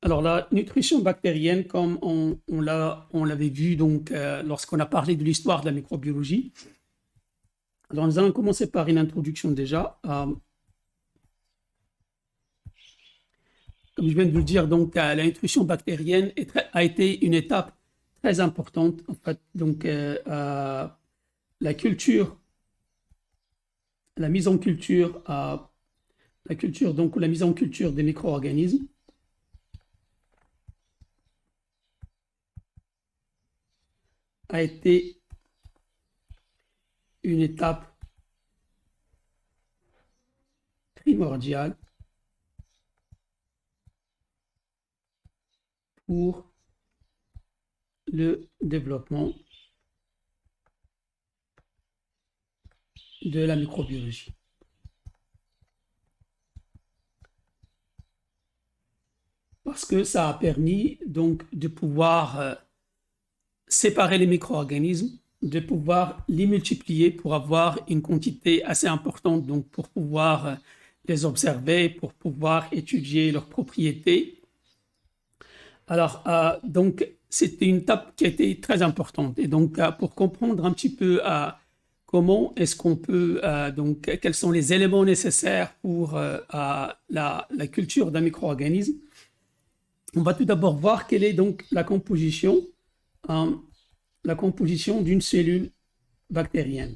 Alors, la nutrition bactérienne, comme on l'avait vu donc, lorsqu'on a parlé de l'histoire de la microbiologie, alors nous allons commencer par une introduction déjà. Comme je viens de vous le dire, donc, la nutrition bactérienne a été une étape très importante. En fait, donc, la culture, la mise en culture, la mise en culture des micro-organismes a été une étape primordiale pour le développement de la microbiologie. Parce que ça a permis donc de pouvoir séparer les micro-organismes, de pouvoir les multiplier pour avoir une quantité assez importante, donc pour pouvoir les observer, pour pouvoir étudier leurs propriétés. Alors, donc, c'était une étape qui a été très importante. Et donc, pour comprendre un petit peu comment est-ce qu'on peut, donc, quels sont les éléments nécessaires pour la culture d'un micro-organisme, on va tout d'abord voir quelle est donc la composition d'une cellule bactérienne.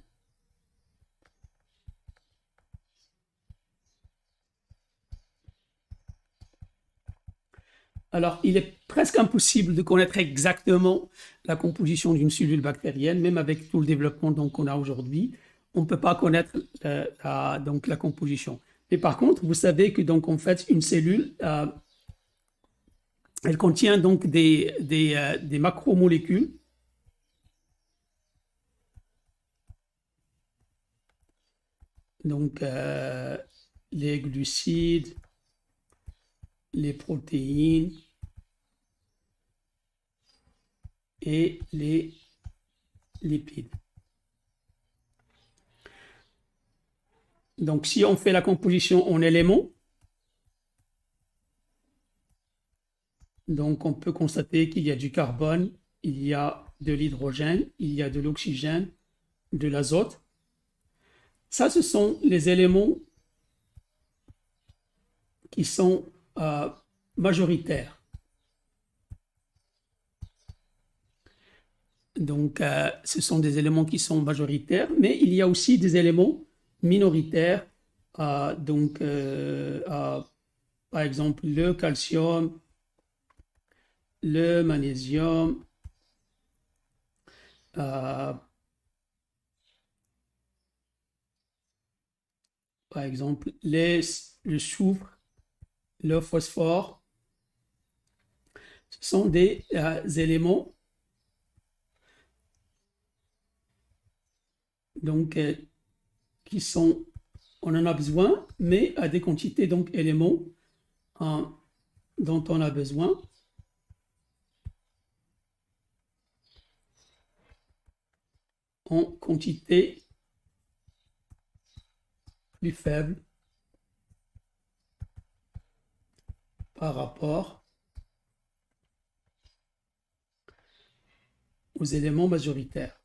Alors, il est presque impossible de connaître exactement la composition d'une cellule bactérienne, même avec tout le développement qu'on a aujourd'hui. On ne peut pas connaître donc, la composition. Mais par contre, vous savez que donc, en fait, une cellule, elle contient donc des macromolécules. Donc, les glucides, les protéines et les lipides. Donc, si on fait la composition en éléments, donc on peut constater qu'il y a du carbone, il y a de l'hydrogène, il y a de l'oxygène, de l'azote. Ça, ce sont les éléments qui sont majoritaires. Donc, ce sont des éléments qui sont majoritaires, mais il y a aussi des éléments minoritaires. Donc, par exemple, le calcium, le magnésium, par exemple, le soufre, le phosphore. Ce sont des éléments donc, qui sont, on en a besoin, mais à des quantités, donc éléments dont on a besoin. En quantité plus faible par rapport aux éléments majoritaires.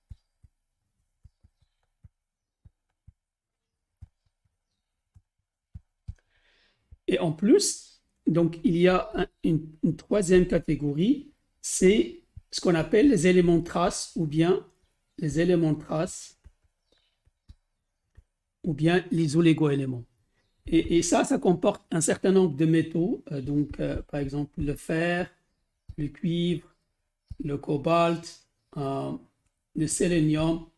Et en plus, donc, il y a une troisième catégorie, c'est ce qu'on appelle les éléments traces ou bien les éléments traces ou bien les oligo-éléments. Et ça comporte un certain nombre de métaux, donc par exemple le fer, le cuivre, le cobalt, le sélénium,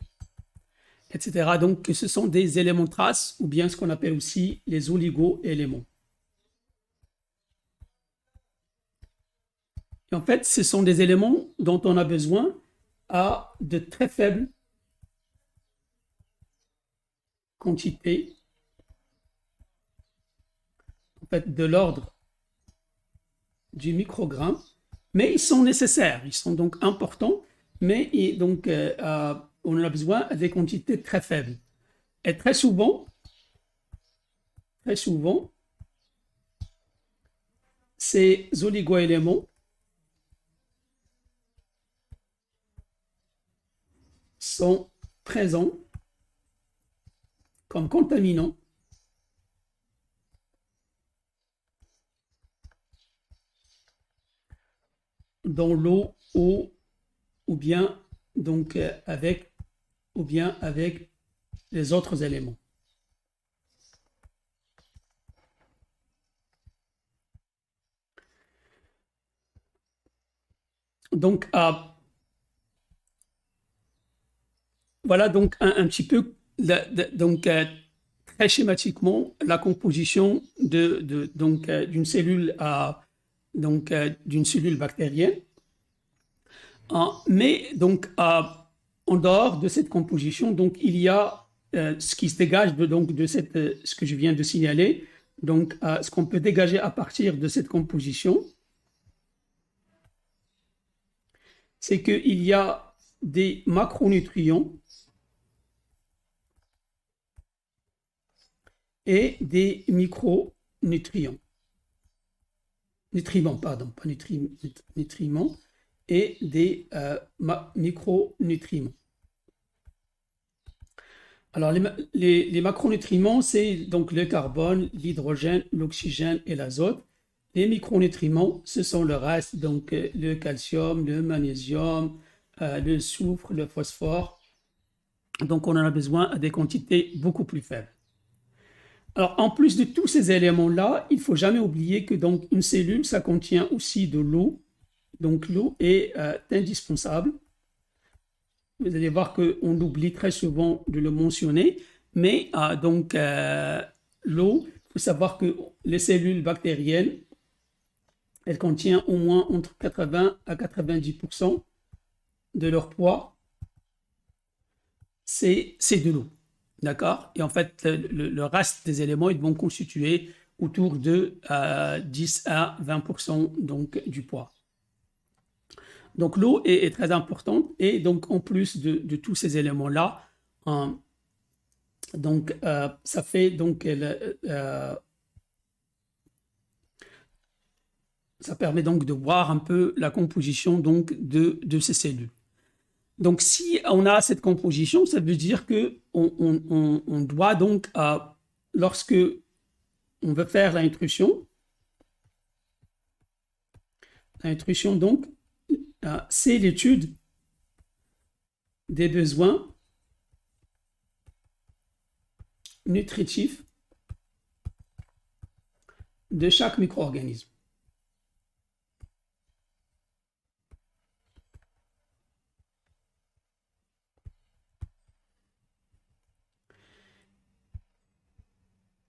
etc. Donc ce sont des éléments traces ou bien ce qu'on appelle aussi les oligo-éléments. Et en fait, ce sont des éléments dont on a besoin à de très faibles quantités, en fait, de l'ordre du microgramme, mais ils sont nécessaires, ils sont donc importants, mais donc on en a besoin à des quantités très faibles. Et très souvent, ces oligoéléments sont présents comme contaminants dans l'eau ou bien donc avec les autres éléments. Donc voilà donc un petit peu très schématiquement la composition d'une cellule d'une cellule bactérienne. Mais donc en dehors de cette composition, donc il y a ce qui se dégage de ce que je viens de signaler, donc ce qu'on peut dégager à partir de cette composition, c'est qu'il y a des macronutriments et des micronutriments. Nutriments, pardon, pas nutriments, et des micronutriments. Alors, les macronutriments, c'est donc le carbone, l'hydrogène, l'oxygène et l'azote. Les micronutriments, ce sont le reste, donc le calcium, le magnésium, le soufre, le phosphore. Donc, on en a besoin à des quantités beaucoup plus faibles. Alors, en plus de tous ces éléments-là, il ne faut jamais oublier que donc une cellule, ça contient aussi de l'eau. Donc, l'eau est indispensable. Vous allez voir qu'on oublie très souvent de le mentionner, mais l'eau, il faut savoir que les cellules bactériennes, elles contiennent au moins entre 80 à 90% de leur poids, c'est de l'eau. D'accord? Et en fait, le reste des éléments, ils vont constituer autour de 10 à 20% donc, du poids. Donc l'eau est très importante et donc en plus de tous ces éléments-là, ça fait donc ça permet donc de voir un peu la composition donc de ces cellules. Donc si on a cette composition, ça veut dire que on doit donc lorsque on veut faire l'intrusion donc c'est l'étude des besoins nutritifs de chaque micro-organisme.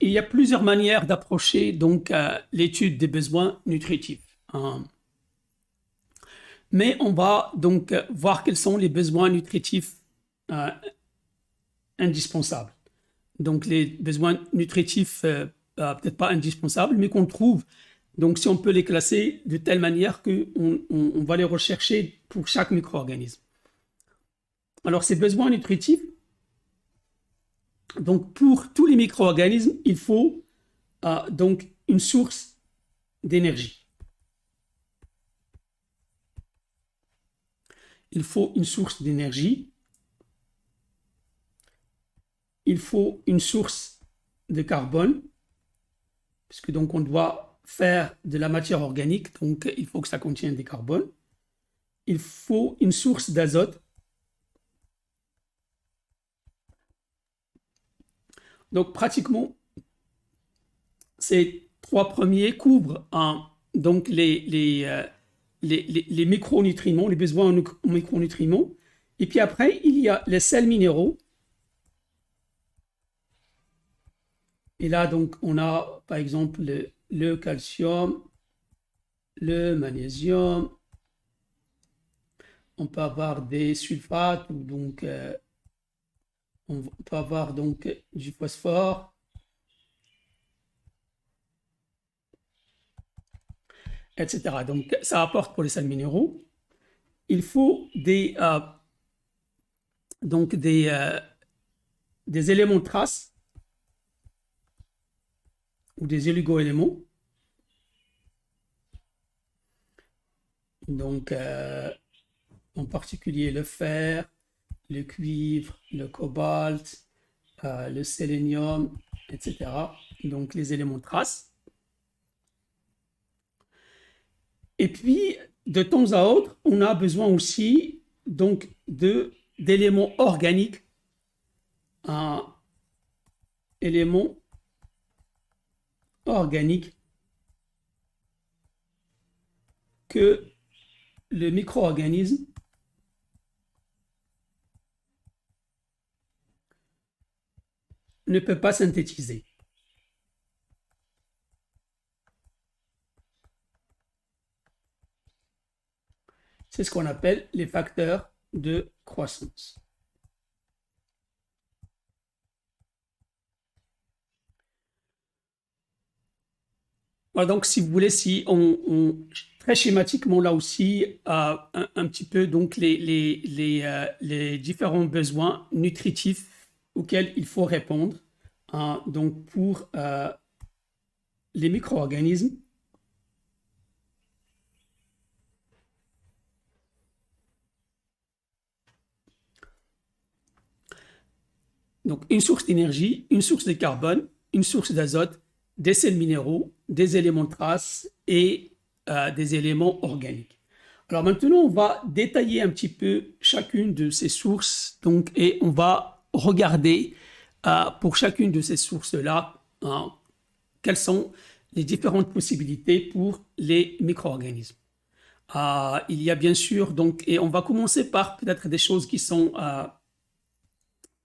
Il y a plusieurs manières d'approcher donc l'étude des besoins nutritifs. Mais on va donc voir quels sont les besoins nutritifs indispensables. Donc les besoins nutritifs, peut-être pas indispensables, mais qu'on trouve. Donc si on peut les classer de telle manière qu'on va les rechercher pour chaque micro-organisme. Alors ces besoins nutritifs, donc pour tous les micro-organismes, il faut donc une source d'énergie. Il faut une source d'énergie. Il faut une source de carbone, puisque donc on doit faire de la matière organique, donc il faut que ça contienne des carbones. Il faut une source d'azote. Donc pratiquement, ces trois premiers couvrent donc les micronutriments, les besoins en micronutriments. Et puis après, il y a les sels minéraux. Et là, donc, on a par exemple le calcium, le magnésium. On peut avoir des sulfates, ou donc on peut avoir donc du phosphore, etc. Donc, ça apporte pour les sels minéraux. Il faut des éléments traces ou des oligoéléments. donc en particulier le fer, le cuivre, le cobalt, le sélénium, etc. Donc les éléments traces. Et puis, de temps à autre, on a besoin aussi donc d'éléments organiques, un élément organique que le micro-organisme ne peut pas synthétiser. C'est ce qu'on appelle les facteurs de croissance. Voilà, donc si vous voulez, si très schématiquement là aussi, un petit peu donc les différents besoins nutritifs auxquels il faut répondre. Donc pour les micro-organismes, donc une source d'énergie, une source de carbone, une source d'azote, des sels minéraux, des éléments de trace et des éléments organiques. Alors maintenant, on va détailler un petit peu chacune de ces sources, donc, et on va regarder pour chacune de ces sources-là quelles sont les différentes possibilités pour les micro-organismes. Il y a bien sûr, donc, et on va commencer par peut-être des choses qui sont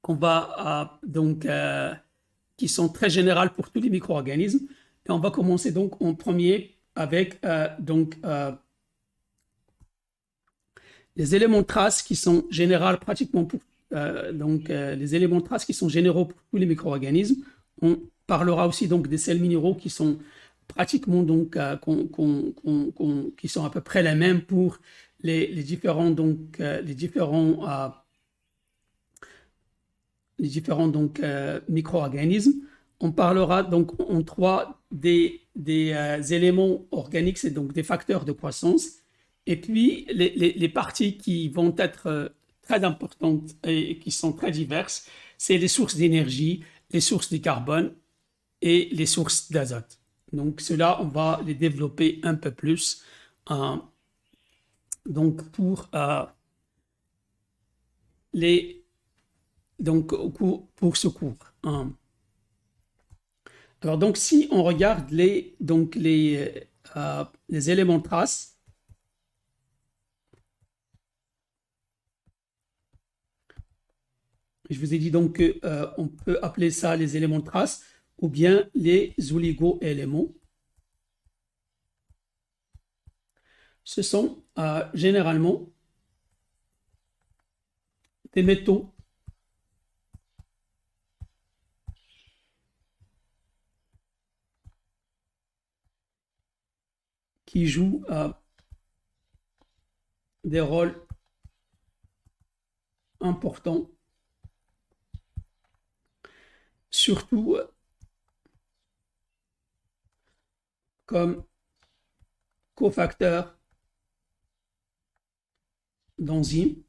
qu'on va donc qui sont très générales pour tous les micro-organismes. Et on va commencer donc en premier avec les éléments de trace qui sont généraux pratiquement pour les éléments de trace qui sont généraux pour tous les micro-organismes. On parlera aussi donc des sels minéraux qui sont pratiquement donc qui sont à peu près les mêmes pour les différents micro-organismes. On parlera donc en trois des éléments organiques, c'est donc des facteurs de croissance. Et puis les parties qui vont être très importantes et qui sont très diverses, c'est les sources d'énergie, les sources de carbone et les sources d'azote. Donc cela, on va les développer un peu plus donc pour ce cours. Alors donc si on regarde les éléments de trace, je vous ai dit donc qu'on peut appeler ça les éléments de trace ou bien les oligo-éléments. Ce sont généralement des métaux qui jouent des rôles importants, surtout comme cofacteurs d'enzymes.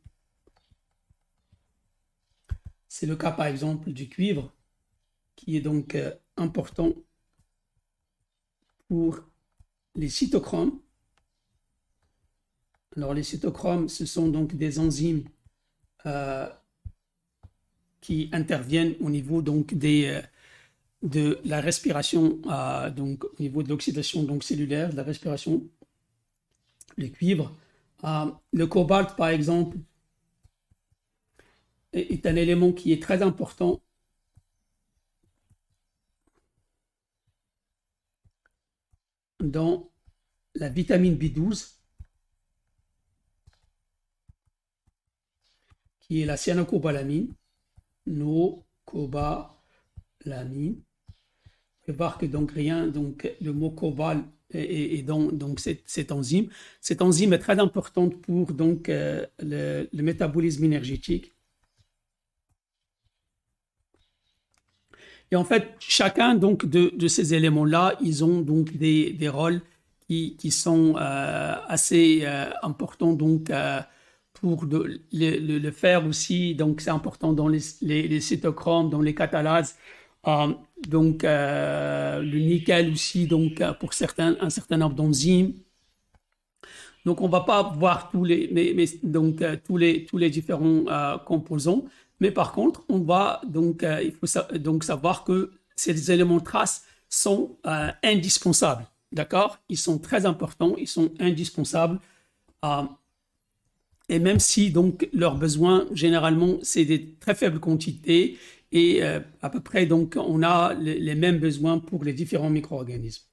C'est le cas par exemple du cuivre qui est donc important pour les cytochromes. Alors les cytochromes, ce sont donc des enzymes qui interviennent au niveau donc de la respiration, donc au niveau de l'oxydation donc cellulaire, de la respiration, le cuivre. Le cobalt, par exemple, est un élément qui est très important dans la vitamine B12, qui est la cyanocobalamine, no-cobalamine. Vous pouvez voir que donc rien, donc le mot cobalt est dans donc cette enzyme. Cette enzyme est très importante pour donc le métabolisme énergétique. Et en fait, chacun donc de ces éléments-là, ils ont donc des rôles qui sont assez importants donc pour le faire aussi. Donc c'est important dans les cytochromes, dans les catalases. Euh, le nickel aussi donc pour un certain nombre d'enzymes. Donc, on ne va pas voir tous les différents composants, mais par contre, on va il faut donc savoir que ces éléments traces sont indispensables, d'accord? Ils sont très importants, ils sont indispensables. euh, et même si donc leurs besoins, généralement, c'est des très faibles quantités et à peu près donc on a les mêmes besoins pour les différents micro-organismes.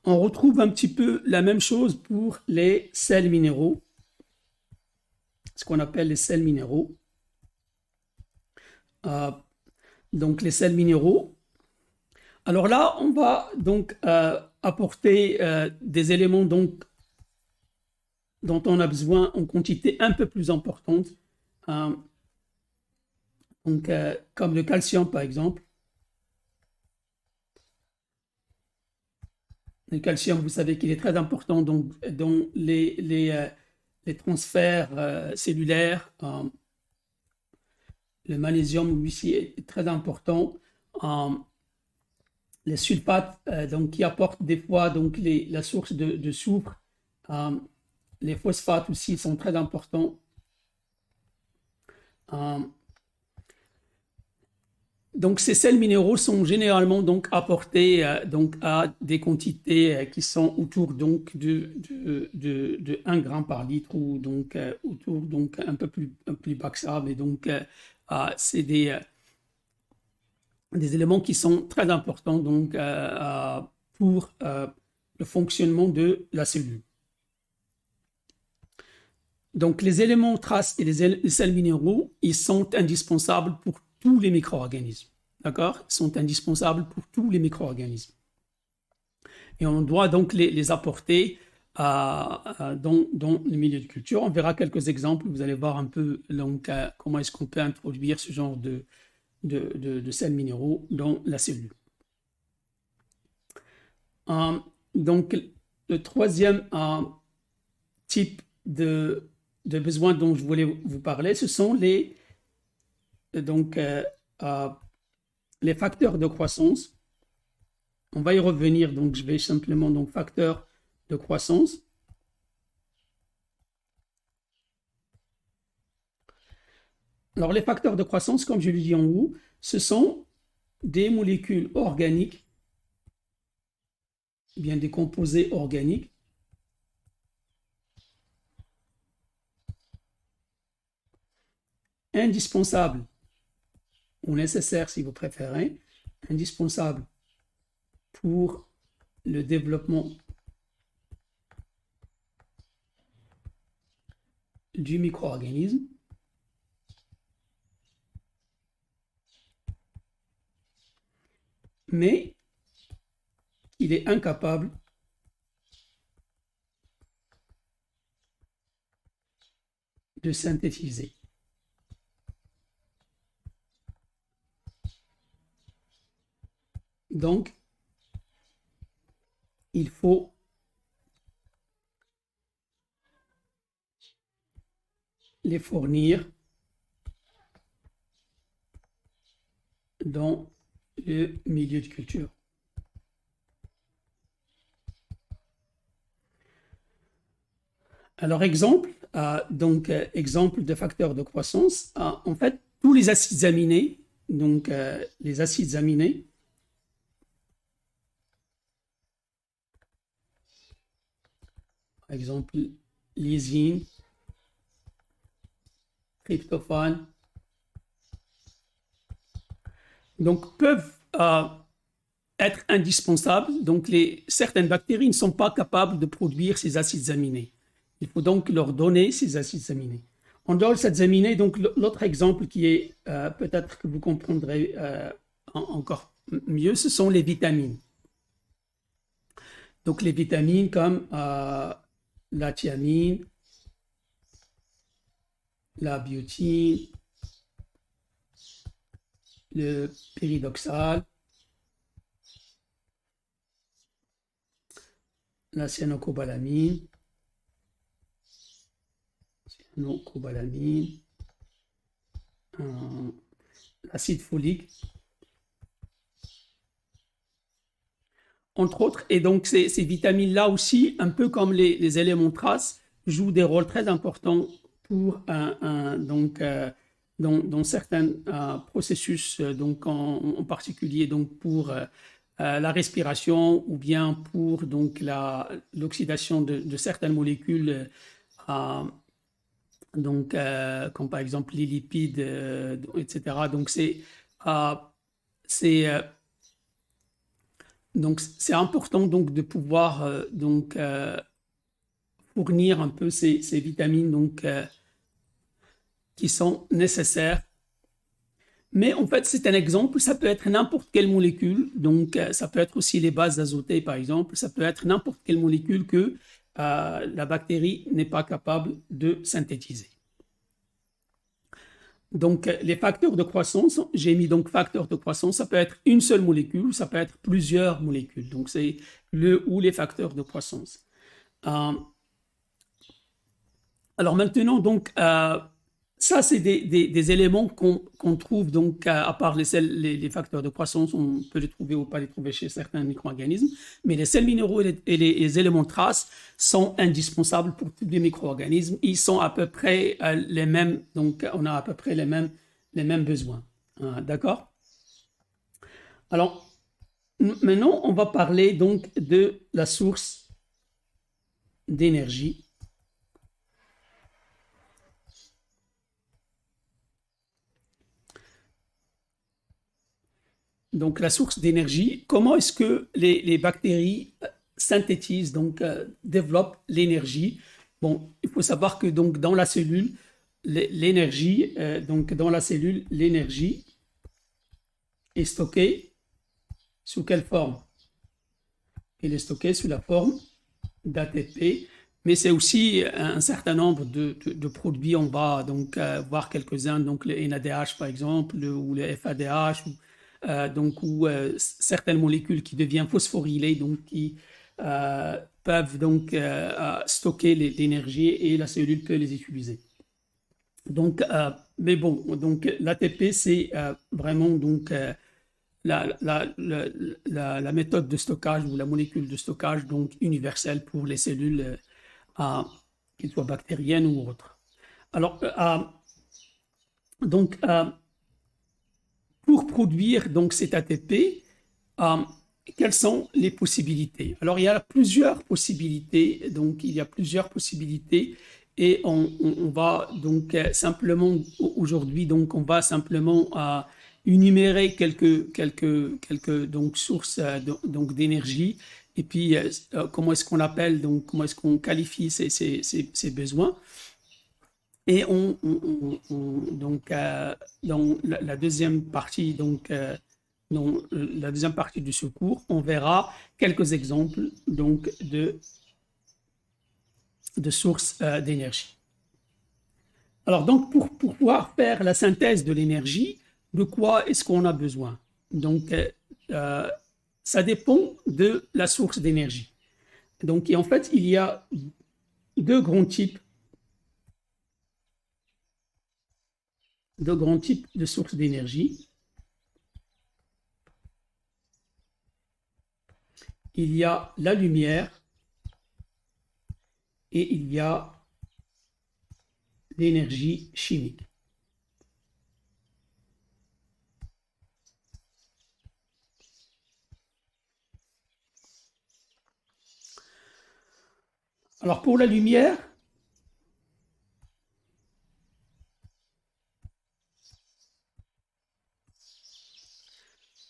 On retrouve un petit peu la même chose pour les sels minéraux, ce qu'on appelle les sels minéraux. Euh, donc les sels minéraux. Alors là, on va donc apporter des éléments donc, dont on a besoin en quantité un peu plus importante, euh, comme le calcium par exemple. Le calcium, vous savez qu'il est très important donc, dans les transferts cellulaires. Le magnésium aussi est très important. Les sulfates donc, qui apportent des fois donc, la source de soufre. Les phosphates aussi sont très importants. Donc ces sels minéraux sont généralement donc apportés donc à des quantités qui sont autour donc de 1 gramme par litre ou donc autour donc un peu plus bas que ça. Mais donc c'est des éléments qui sont très importants donc pour le fonctionnement de la cellule. Donc les éléments traces et les sels minéraux, ils sont indispensables pour tous les micro-organismes. D'accord? Ils sont indispensables pour tous les micro-organismes. Et on doit donc les apporter dans le milieu de culture. On verra quelques exemples. Vous allez voir un peu donc, comment est-ce qu'on peut introduire ce genre de sels minéraux dans la cellule. Donc, le troisième type de besoins dont je voulais vous parler, ce sont les facteurs de croissance. On va y revenir, donc je vais simplement donc facteurs de croissance. Alors les facteurs de croissance, comme je l'ai dit en haut, ce sont des molécules organiques, bien des composés organiques indispensables ou nécessaires si vous préférez, indispensables pour le développement du micro-organisme. Mais il est incapable de synthétiser. Donc, il faut les fournir dans le milieu de culture. Alors, exemple de facteurs de croissance, en fait, tous les acides aminés, donc les acides aminés, par exemple, lysine, tryptophane, donc peuvent être indispensables. Donc, certaines bactéries ne sont pas capables de produire ces acides aminés. Il faut donc leur donner ces acides aminés. En dehors de ces acides aminés, donc l'autre exemple qui est peut-être que vous comprendrez encore mieux, ce sont les vitamines. Donc les vitamines comme la thiamine, la biotine, le pyridoxal, la cyanocobalamin, l'acide folique, entre autres. Et donc, ces vitamines-là aussi, un peu comme les éléments traces, jouent des rôles très importants pour dans certains processus, donc en particulier donc pour la respiration ou bien pour donc l'oxydation de certaines molécules, comme par exemple les lipides, etc. Euh, c'est donc c'est important donc de pouvoir fournir un peu ces vitamines qui sont nécessaires. Mais en fait, c'est un exemple, ça peut être n'importe quelle molécule, donc ça peut être aussi les bases azotées par exemple, ça peut être n'importe quelle molécule que la bactérie n'est pas capable de synthétiser. Donc les facteurs de croissance, j'ai mis donc facteurs de croissance, ça peut être une seule molécule, ça peut être plusieurs molécules, donc c'est le ou les facteurs de croissance. Alors maintenant, donc, ça, c'est des éléments qu'on trouve, donc, à part les facteurs de croissance, on peut les trouver ou pas les trouver chez certains micro-organismes, mais les sels minéraux et les éléments traces sont indispensables pour tous les micro-organismes. Ils sont à peu près les mêmes, donc on a à peu près les mêmes besoins. D'accord? Alors, maintenant, on va parler donc de la source d'énergie. Donc, la source d'énergie, comment est-ce que les bactéries synthétisent, donc développent l'énergie? Bon, il faut savoir que donc, dans la cellule, l'énergie est stockée sous quelle forme? Elle est stockée sous la forme d'ATP, mais c'est aussi un certain nombre de produits. On va donc voir quelques-uns, donc le NADH par exemple, ou le FADH, ou certaines molécules qui deviennent phosphorylées, donc qui peuvent donc stocker l'énergie et la cellule peut les utiliser. Donc, mais bon, donc l'ATP c'est vraiment donc la méthode de stockage ou la molécule de stockage donc universelle pour les cellules, qu'elles soient bactériennes ou autres. Alors, donc, pour produire donc cet ATP, quelles sont les possibilités? Alors, il y a plusieurs possibilités. Donc, il y a plusieurs possibilités. Et on va donc simplement, aujourd'hui, donc on va simplement énumérer quelques donc, sources donc, d'énergie. Et puis, comment est-ce qu'on appelle, donc comment est-ce qu'on qualifie ces besoins? Et donc, dans la deuxième partie, donc, dans la deuxième partie du secours, on verra quelques exemples donc, de sources d'énergie. Alors, donc, pour pouvoir faire la synthèse de l'énergie, de quoi est-ce qu'on a besoin? Donc, ça dépend de la source d'énergie. Donc, et en fait, il y a deux grands types de sources d'énergie. Il y a la lumière et il y a l'énergie chimique. Alors pour la lumière,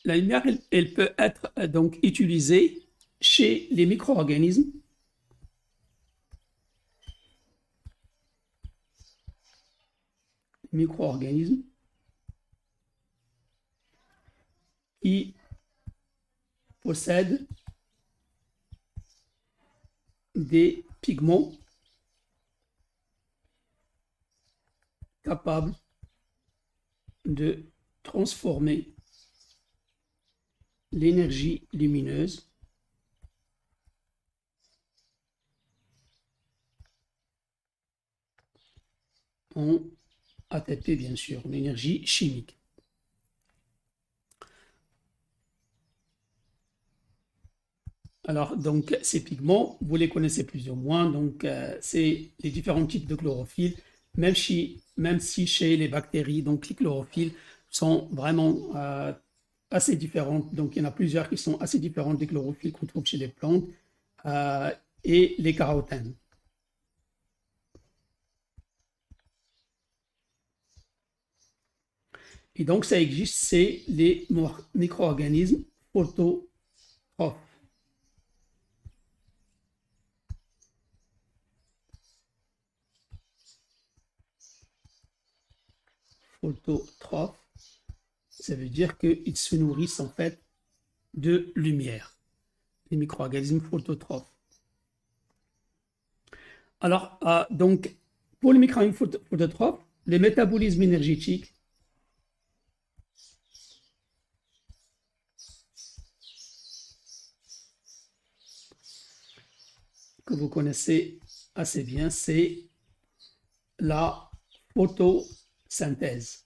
elle peut être donc utilisée chez les micro-organismes qui possèdent des pigments capables de transformer l'énergie lumineuse en ATP, bien sûr, en énergie chimique. Alors, donc, ces pigments, vous les connaissez plus ou moins. Donc, c'est les différents types de chlorophylle, même si chez les bactéries, donc les chlorophylles sont vraiment assez différentes. Donc, il y en a plusieurs qui sont assez différentes des chlorophylles qu'on trouve chez les plantes et les carotènes. Et donc, ça existe, c'est les micro-organismes phototrophes. Phototrophes, ça veut dire qu'ils se nourrissent en fait de lumière, les micro-organismes phototrophes. Alors, donc, pour les micro-organismes phototrophes, le métabolisme énergétique que vous connaissez assez bien, c'est la photosynthèse.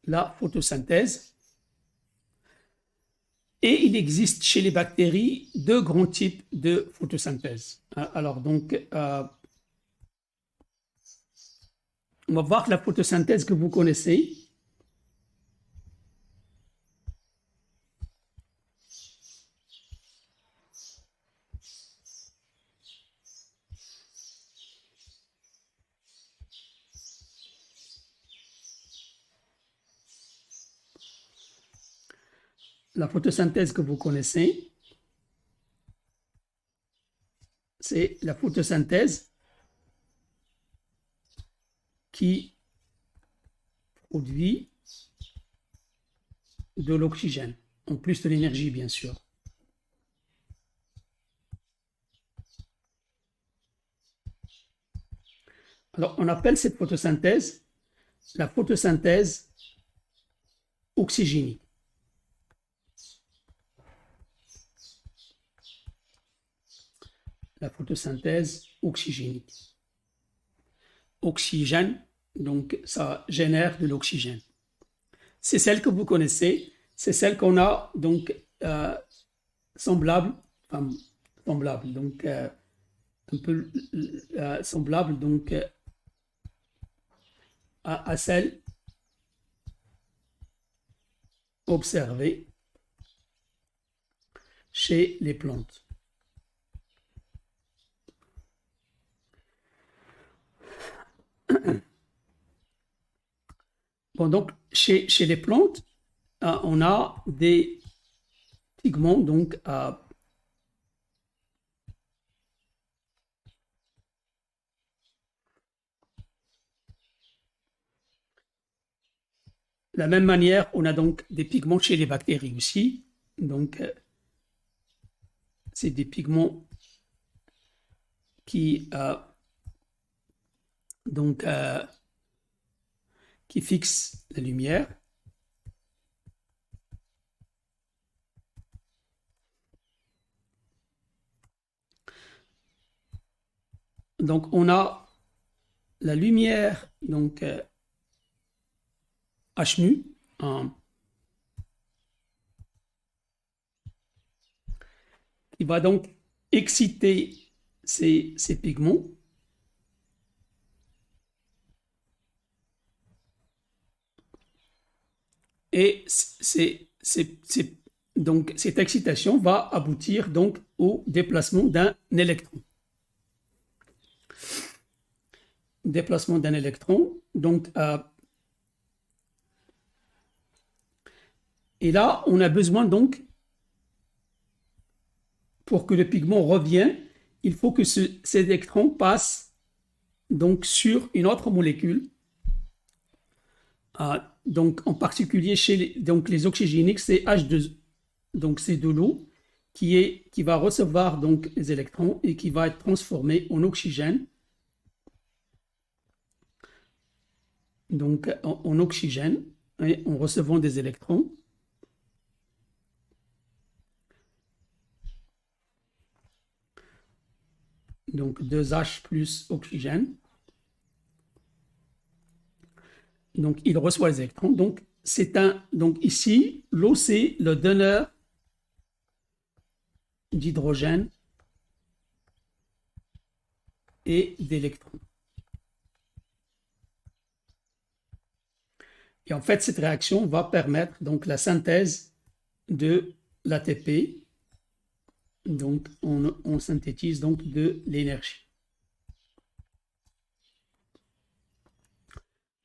La photosynthèse. Et il existe chez les bactéries deux grands types de photosynthèse. Alors donc, on va voir la photosynthèse que vous connaissez. La photosynthèse que vous connaissez, c'est la photosynthèse qui produit de l'oxygène, en plus de l'énergie, bien sûr. Alors, on appelle cette photosynthèse la photosynthèse oxygénique. La photosynthèse oxygénique. Oxygène, donc ça génère de l'oxygène. C'est celle que vous connaissez, c'est celle qu'on a donc semblable, donc un peu semblable donc à celle observée chez les plantes. Bon, donc chez les plantes, on a des pigments donc de la même manière, on a donc des pigments chez les bactéries aussi. Donc, c'est des pigments qui, qui fixent la lumière. Donc, on a la lumière donc HMU, qui va donc exciter ces pigments. Et donc, cette excitation va aboutir donc au déplacement d'un électron. Déplacement d'un électron. Donc, et là, on a besoin donc, pour que le pigment revienne, il faut que cet électron passe donc sur une autre molécule. Donc, en particulier chez les oxygéniques, c'est H2, donc c'est de l'eau qui va recevoir donc les électrons et qui va être transformé en oxygène. Donc, en oxygène, et en recevant des électrons. donc 2H plus oxygène. Donc, il reçoit les électrons. Donc, donc ici, l'eau, c'est le donneur d'hydrogène et d'électrons. Et en fait, cette réaction va permettre donc la synthèse de l'ATP. Donc, on synthétise donc de l'énergie.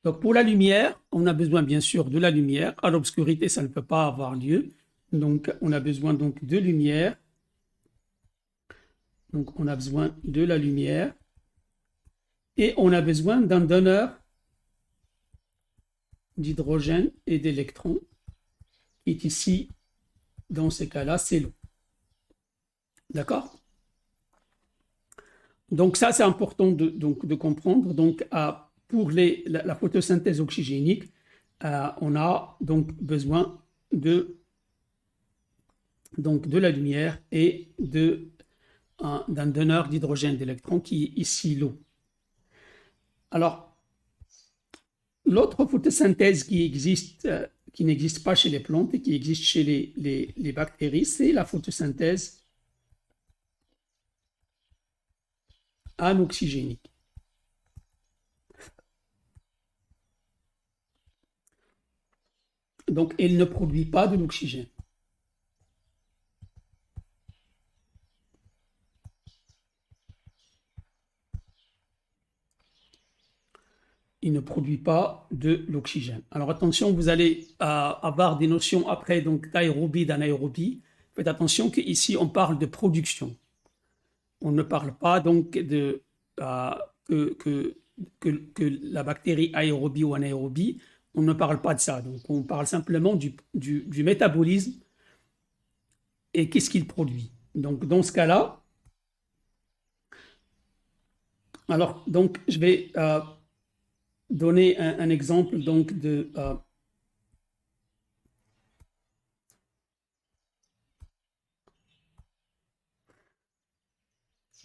Donc, pour la lumière, on a besoin bien sûr de la lumière. À l'obscurité, ça ne peut pas avoir lieu. Donc, on a besoin donc de lumière. Donc, on a besoin de la lumière. Et on a besoin d'un donneur d'hydrogène et d'électrons, qui est ici, dans ces cas-là, c'est l'eau. D'accord? Donc, ça, c'est important de comprendre. Donc, pour la photosynthèse oxygénique, on a donc besoin de la lumière et d'un donneur d'hydrogène et d'électrons qui est ici l'eau. Alors, l'autre photosynthèse qui n'existe pas chez les plantes et qui existe chez les bactéries, c'est la photosynthèse anoxygénique. Donc, elle ne produit pas de l'oxygène. Il ne produit pas de l'oxygène. Alors attention, vous allez avoir des notions après donc d'aérobie, d'anaérobie. Faites attention qu'ici on parle de production. On ne parle pas donc que la bactérie aérobie ou anaérobie, on ne parle pas de ça. Donc on parle simplement du métabolisme et qu'est-ce qu'il produit. Donc dans ce cas-là, alors donc je vais donner un exemple donc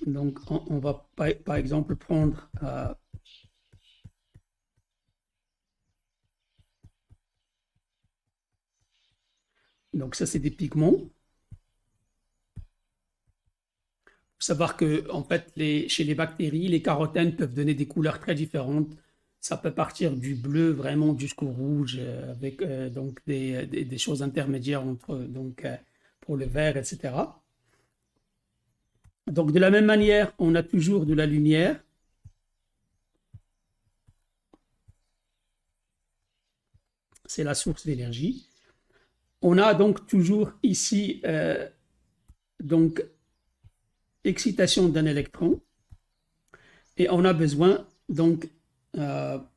donc on va par exemple prendre donc ça c'est des pigments. Il faut savoir que en fait chez les bactéries, les carotènes peuvent donner des couleurs très différentes. Ça peut partir du bleu vraiment jusqu'au rouge avec donc des choses intermédiaires entre donc pour le vert, etc. Donc de la même manière, on a toujours de la lumière. C'est la source d'énergie. On a donc toujours ici donc excitation d'un électron et on a besoin donc d'un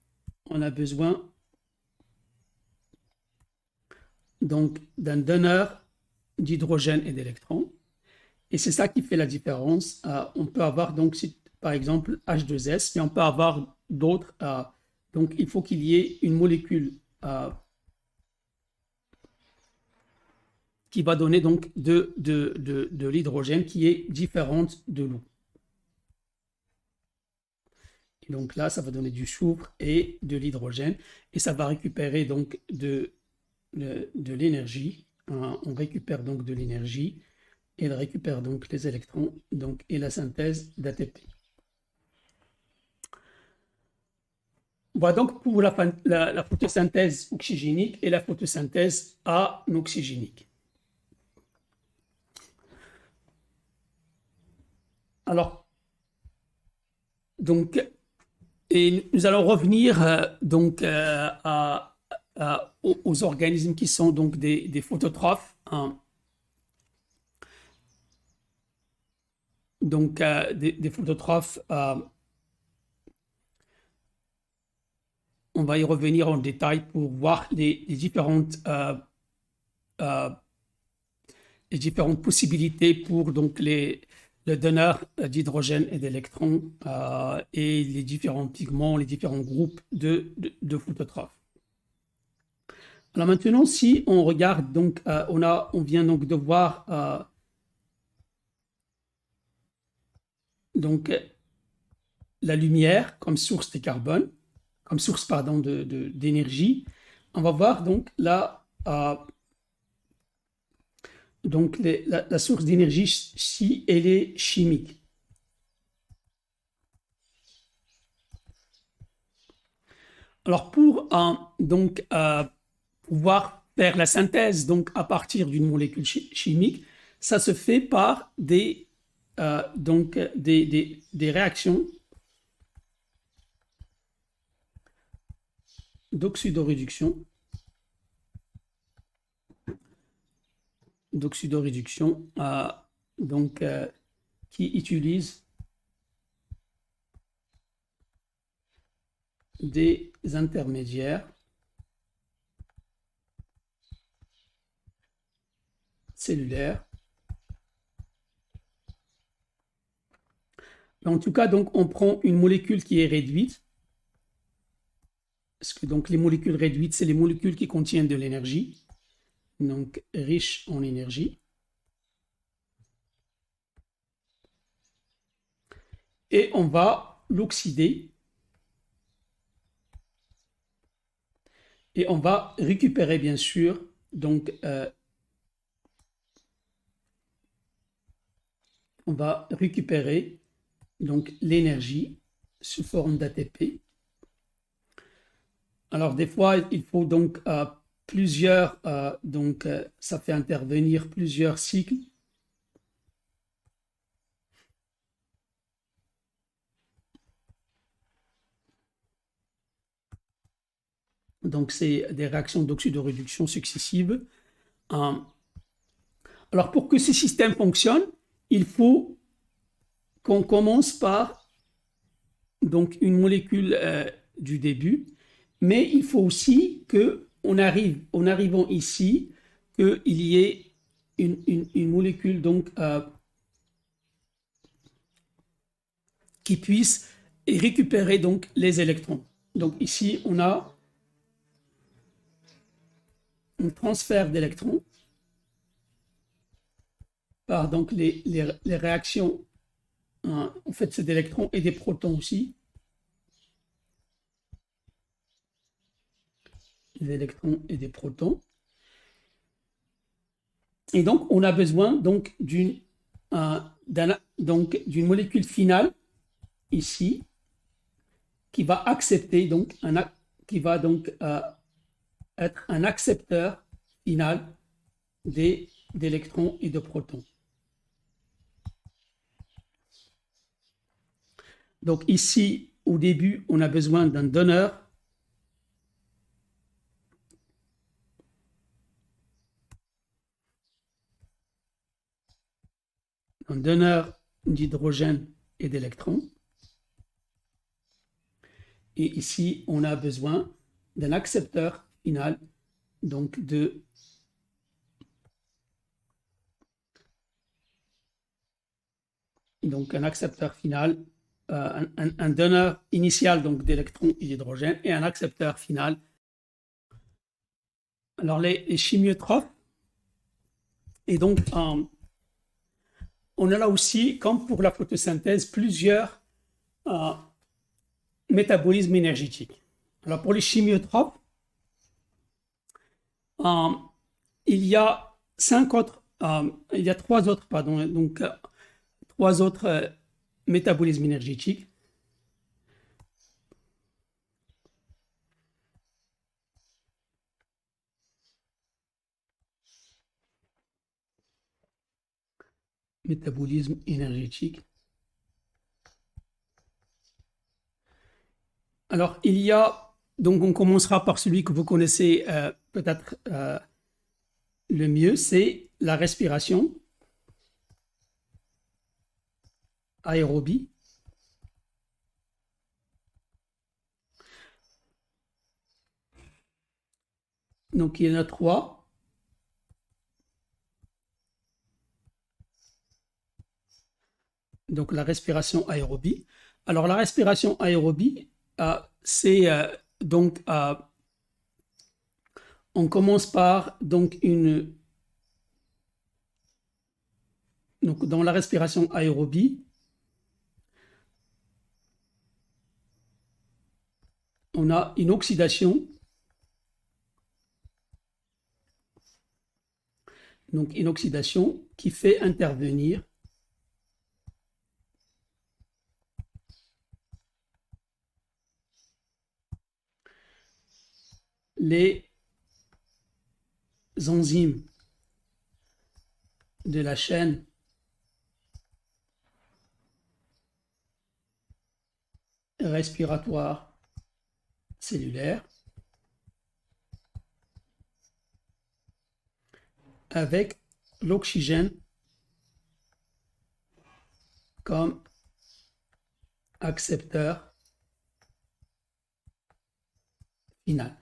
donneur d'hydrogène et d'électrons. Et c'est ça qui fait la différence. On peut avoir donc, par exemple, H2S, mais on peut avoir d'autres. Donc, il faut qu'il y ait une molécule qui va donner donc de l'hydrogène qui est différente de l'eau. Et donc là, ça va donner du soufre et de l'hydrogène et ça va récupérer donc de l'énergie. On récupère donc de l'énergie. Elle récupère donc les électrons et la synthèse d'ATP. Voilà donc pour la photosynthèse oxygénique et la photosynthèse anoxygénique. Alors, donc, et nous allons revenir aux organismes qui sont donc des phototrophes. Hein. Donc, des phototrophes, on va y revenir en détail pour voir les différentes possibilités pour donc le donneur d'hydrogène et d'électrons et les différents pigments, les différents groupes de phototrophes. Alors maintenant, si on regarde, donc, on vient donc de voir donc la lumière comme source de carbone, comme source pardon, d'énergie. On va voir donc là, donc la source d'énergie si elle est chimique. Alors pour donc pouvoir faire la synthèse donc à partir d'une molécule chimique, ça se fait par donc des réactions d'oxydoréduction, donc qui utilisent des intermédiaires cellulaires. En tout cas, donc, on prend une molécule qui est réduite, parce que donc les molécules réduites, c'est les molécules qui contiennent de l'énergie, donc riches en énergie. Et on va l'oxyder et on va récupérer bien sûr donc on va récupérer donc l'énergie sous forme d'ATP. Alors des fois il faut donc plusieurs ça fait intervenir plusieurs cycles. Donc c'est des réactions d'oxydoréduction successives. Alors pour que ce système fonctionne, il faut qu'on commence par donc une molécule du début, mais il faut aussi qu'on arrive, en arrivant ici, qu'il y ait une molécule donc qui puisse récupérer donc les électrons. Donc ici, on a un transfert d'électrons par donc les réactions. En fait, c'est d'électrons et des protons aussi. Des électrons et des protons. Et donc, on a besoin donc d'une molécule finale ici qui va accepter donc qui va donc être un accepteur final d'électrons et de protons. Donc ici, au début, on a besoin d'un donneur. Un donneur d'hydrogène et d'électrons. Et ici, on a besoin d'un accepteur final, donc un accepteur final, un donneur initial donc d'électrons et d'hydrogène et un accepteur final. Alors les chimiotropes, et donc on a là aussi, comme pour la photosynthèse, plusieurs métabolismes énergétiques. Alors pour les chimiotropes, il y a trois autres, pardon, donc trois autres métabolismes énergétiques. Métabolisme énergétique. Alors, il y a, donc on commencera par celui que vous connaissez peut-être le mieux, c'est la respiration aérobie. Donc, il y en a trois. Donc, la respiration aérobie. Alors, la respiration aérobie, c'est donc, on commence par donc donc dans la respiration aérobie, on a une oxydation. Donc, une oxydation qui fait intervenir les enzymes de la chaîne respiratoire cellulaire avec l'oxygène comme accepteur final.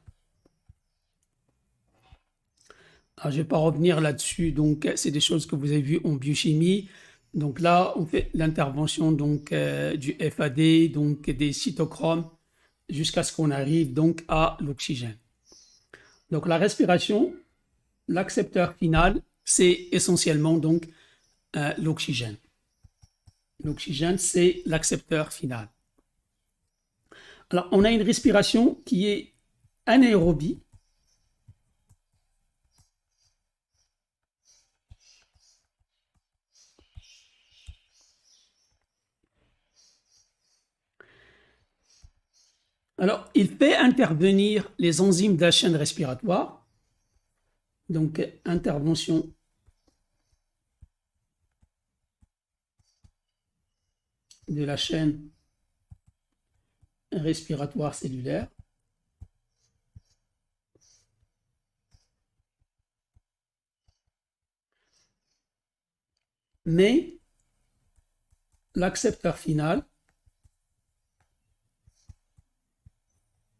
Alors, je ne vais pas revenir là-dessus, donc c'est des choses que vous avez vues en biochimie. Donc là, on fait l'intervention du FAD, donc des cytochromes, jusqu'à ce qu'on arrive donc à l'oxygène. Donc la respiration, l'accepteur final, c'est essentiellement donc l'oxygène. L'oxygène, c'est l'accepteur final. Alors, on a une respiration qui est anaérobie. Alors, il fait intervenir les enzymes de la chaîne respiratoire. Donc, intervention de la chaîne respiratoire cellulaire. Mais l'accepteur final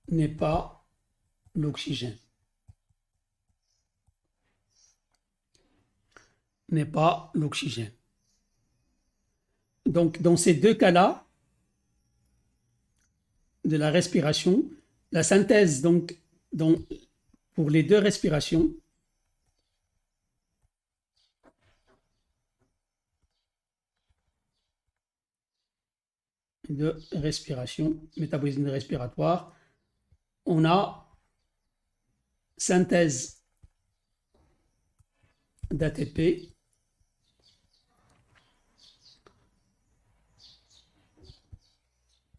n'est pas l'oxygène. N'est pas l'oxygène. Donc, dans ces deux cas-là de la respiration, la synthèse, donc, pour les deux respirations, de respiration, métabolisme respiratoire, on a synthèse d'ATP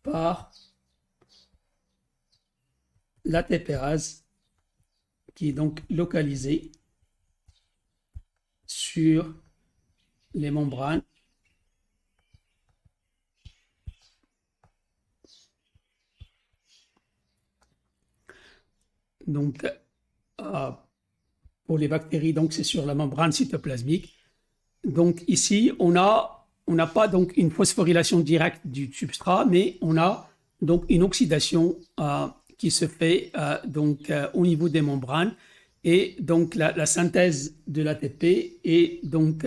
par l'ATPase qui est donc localisée sur les membranes donc pour les bactéries, donc c'est sur la membrane cytoplasmique. Donc ici, on n'a pas donc une phosphorylation directe du substrat, mais on a donc une oxydation qui se fait au niveau des membranes. Et donc la synthèse de l'ATP est donc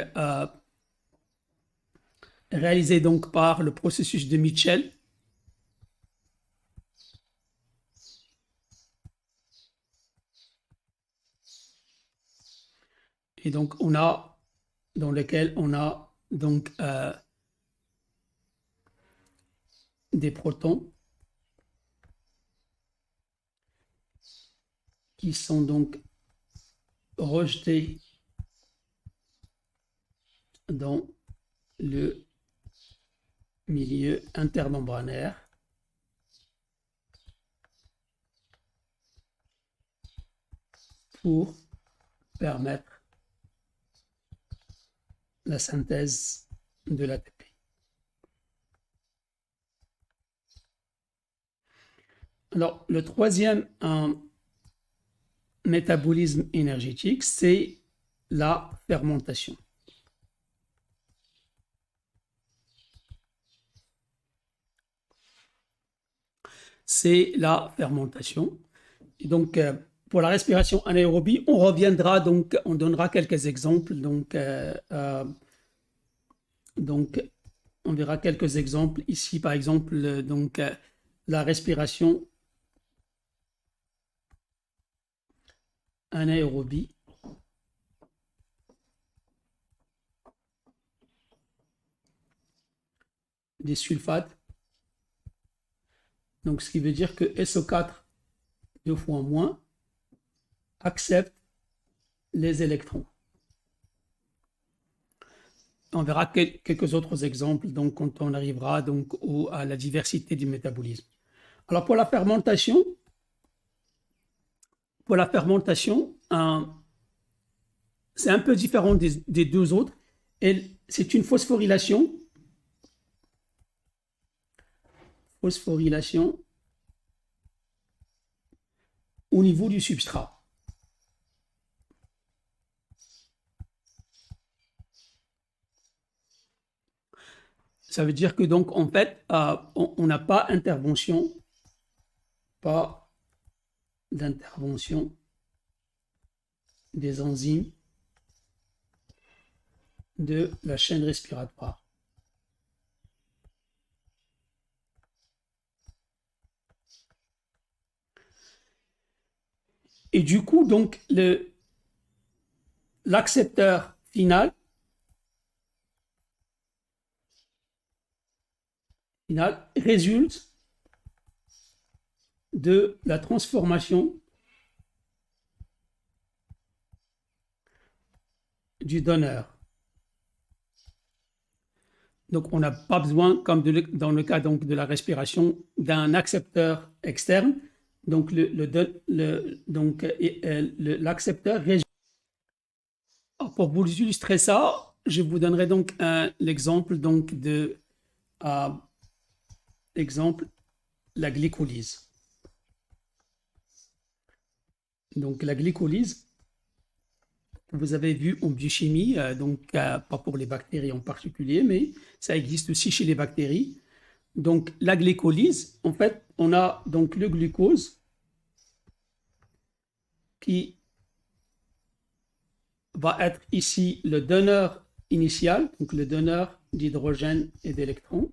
réalisée donc par le processus de Mitchell. Et donc dans lequel on a donc des protons qui sont donc rejetés dans le milieu intermembranaire pour permettre la synthèse de l'ATP. Alors, le troisième métabolisme énergétique, c'est la fermentation. C'est la fermentation. Et donc, pour la respiration anaérobie, on reviendra donc, on donnera quelques exemples. Donc, on verra quelques exemples ici, par exemple, la respiration anaérobie. Des sulfates. Donc, ce qui veut dire que SO4 2 fois moins, accepte les électrons. On verra quelques autres exemples donc, quand on arrivera donc, à la diversité du métabolisme. Alors pour la fermentation, c'est un peu différent des deux autres. C'est une phosphorylation. Phosphorylation au niveau du substrat. Ça veut dire que donc en fait, on n'a pas d'intervention des enzymes de la chaîne respiratoire. Et du coup, donc, l'accepteur final résulte de la transformation du donneur. Donc, on n'a pas besoin, comme dans le cas donc, de la respiration, d'un accepteur externe. Donc, l'accepteur résulte. Pour vous illustrer ça, je vous donnerai donc l'exemple donc de la glycolyse. Donc, la glycolyse, vous avez vu en biochimie, pas pour les bactéries en particulier, mais ça existe aussi chez les bactéries. Donc, la glycolyse, en fait, on a donc le glucose qui va être ici le donneur initial, donc le donneur d'hydrogène et d'électrons.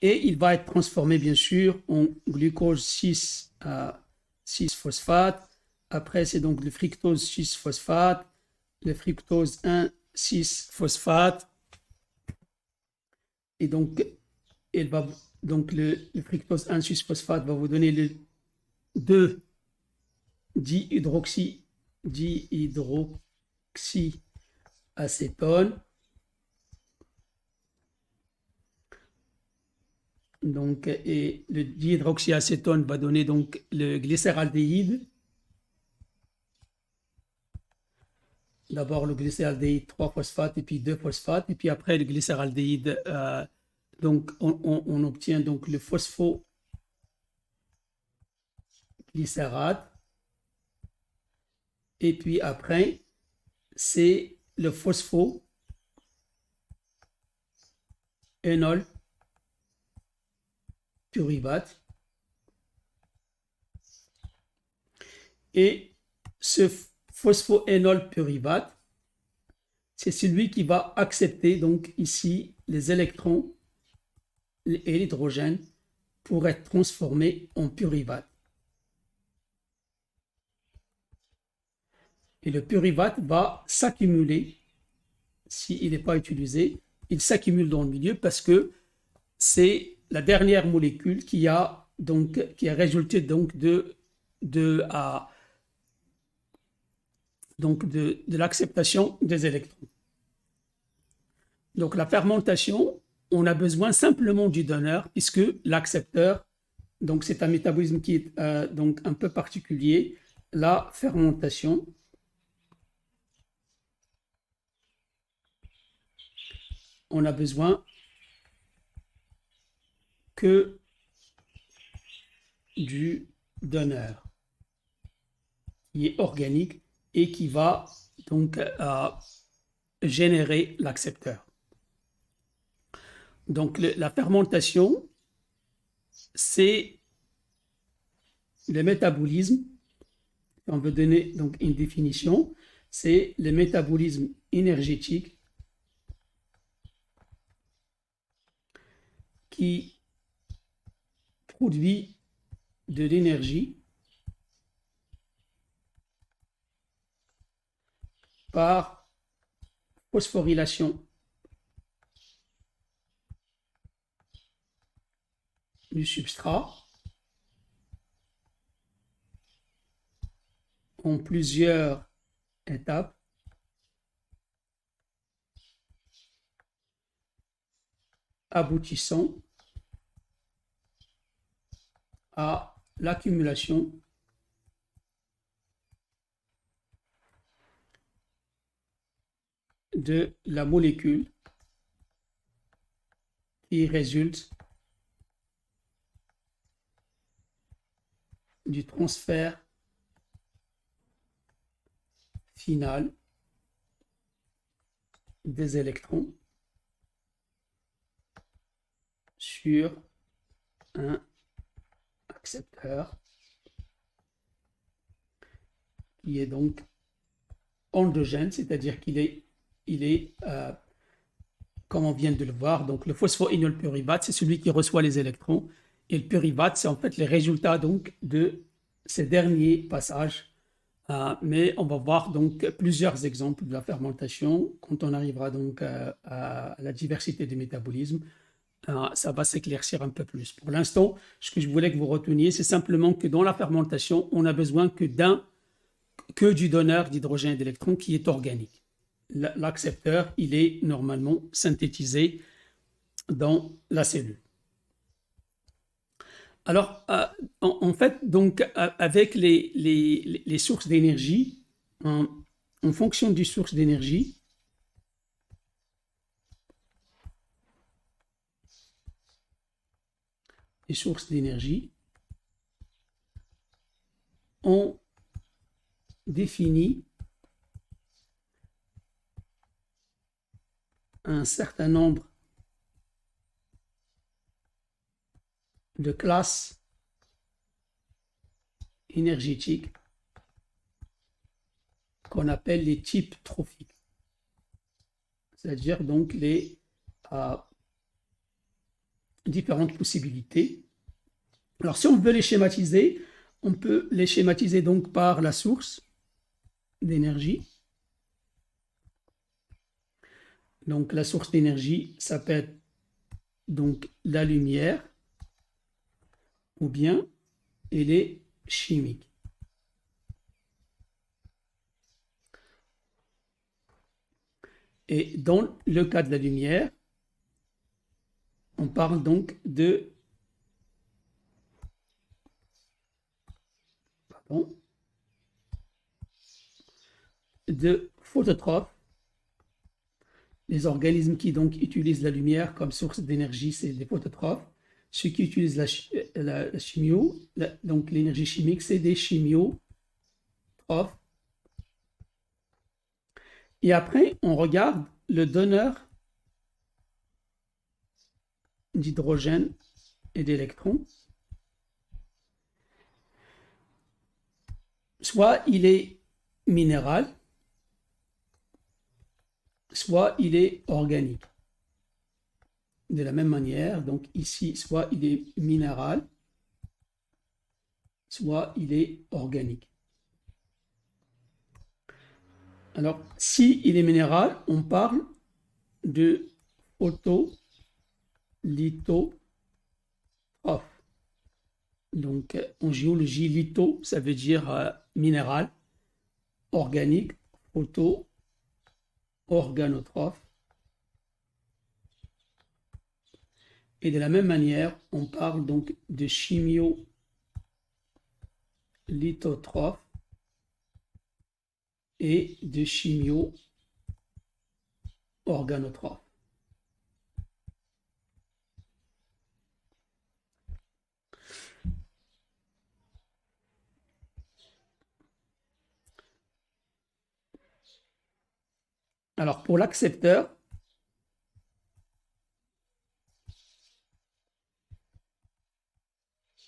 Et il va être transformé, bien sûr, en glucose 6-phosphate. Après, c'est donc le fructose 6-phosphate, le fructose 1-6-phosphate. Et donc, le fructose 1-6-phosphate va vous donner le 2-dihydroxyacétone. Donc, et le dihydroxyacétone va donner donc le glycéraldéhyde. D'abord le glycéraldéhyde 3-phosphate et puis 2-phosphate. Et puis après le glycéraldéhyde, donc on obtient donc le phosphoglycérate. Et puis après, c'est le phosphoénol pyruvate. Et ce phosphoénol pyruvate, c'est celui qui va accepter donc ici les électrons et l'hydrogène pour être transformés en pyruvate. Et le pyruvate va s'accumuler, s'il n'est pas utilisé, il s'accumule dans le milieu parce que c'est la dernière molécule qui a résulté donc de l'acceptation des électrons. Donc la fermentation, on a besoin simplement du donneur puisque l'accepteur, donc c'est un métabolisme qui est donc un peu particulier. La fermentation, on a besoin que du donneur qui est organique et qui va donc générer l'accepteur. Donc la fermentation, c'est le métabolisme. On veut donner donc une définition, c'est le métabolisme énergétique qui produit de l'énergie par phosphorylation du substrat en plusieurs étapes aboutissant à l'accumulation de la molécule qui résulte du transfert final des électrons sur un accepteur qui est donc endogène, c'est-à-dire qu'il est, comme on vient de le voir, donc le phosphoenol pyruvate, c'est celui qui reçoit les électrons, et le pyruvate, c'est en fait les résultats donc de ces derniers passages. Mais on va voir donc plusieurs exemples de la fermentation quand on arrivera donc à la diversité du métabolisme. Ça va s'éclaircir un peu plus. Pour l'instant, ce que je voulais que vous reteniez, c'est simplement que dans la fermentation, on n'a besoin que du donneur d'hydrogène et d'électrons qui est organique. L'accepteur, il est normalement synthétisé dans la cellule. Alors, en fait, donc, avec les sources d'énergie, en fonction des sources d'énergie, on définit un certain nombre de classes énergétiques qu'on appelle les types trophiques, c'est-à-dire donc les différentes possibilités. Alors, si on veut les schématiser, on peut les schématiser donc par la source d'énergie. Donc, la source d'énergie, ça peut être donc la lumière ou bien elle est chimique. Et dans le cas de la lumière, on parle donc de phototrophes. Les organismes qui donc utilisent la lumière comme source d'énergie, c'est des phototrophes. Ceux qui utilisent la chimio, donc l'énergie chimique, c'est des chimiotrophes. Et après, on regarde le donneur d'hydrogène et d'électrons. Soit il est minéral, soit il est organique. De la même manière, donc ici, soit il est minéral, soit il est organique. Alors, si il est minéral, on parle de photolithotrophe. Donc, en géologie, litho, ça veut dire minéral, organique, photo-organotrophe. Et de la même manière, on parle donc de chimiolithotrophe et de chimio-organotrophe. Alors, pour l'accepteur,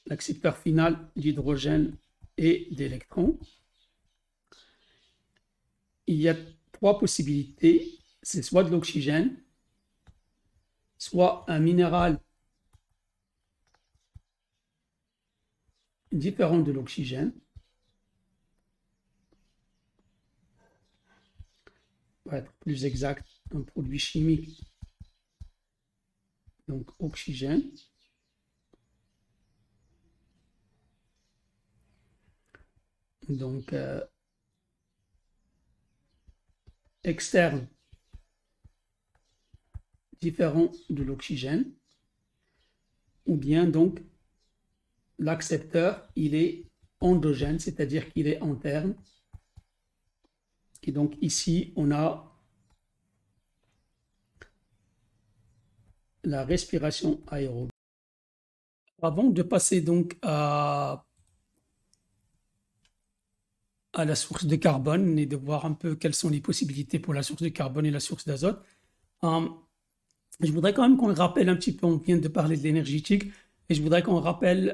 l'accepteur final d'hydrogène et d'électrons, il y a trois possibilités. C'est soit de l'oxygène, soit un minéral différent de l'oxygène, pour être plus exact, un produit chimique, donc oxygène. Donc, externe différent de l'oxygène, ou bien donc l'accepteur, il est endogène, c'est-à-dire qu'il est interne. Et donc ici, on a la respiration aérobie. Avant de passer donc à la source de carbone et de voir un peu quelles sont les possibilités pour la source de carbone et la source d'azote, je voudrais quand même qu'on rappelle un petit peu, on vient de parler de l'énergétique, et je voudrais qu'on rappelle,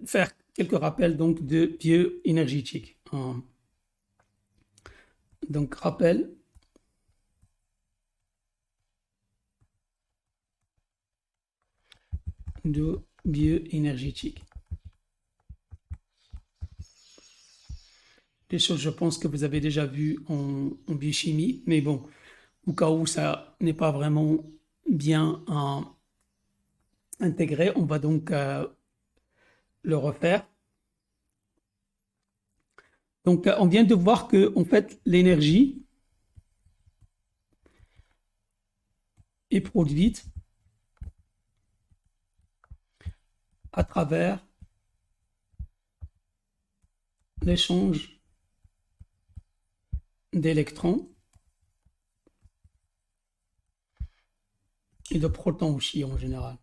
faire quelques rappels donc de bioénergétique. Donc rappel de bioénergétique. Des choses, je pense que vous avez déjà vues en biochimie, mais bon, au cas où ça n'est pas vraiment bien intégré, on va donc le refaire. Donc, on vient de voir que, en fait, l'énergie est produite à travers l'échange d'électrons et de protons aussi en général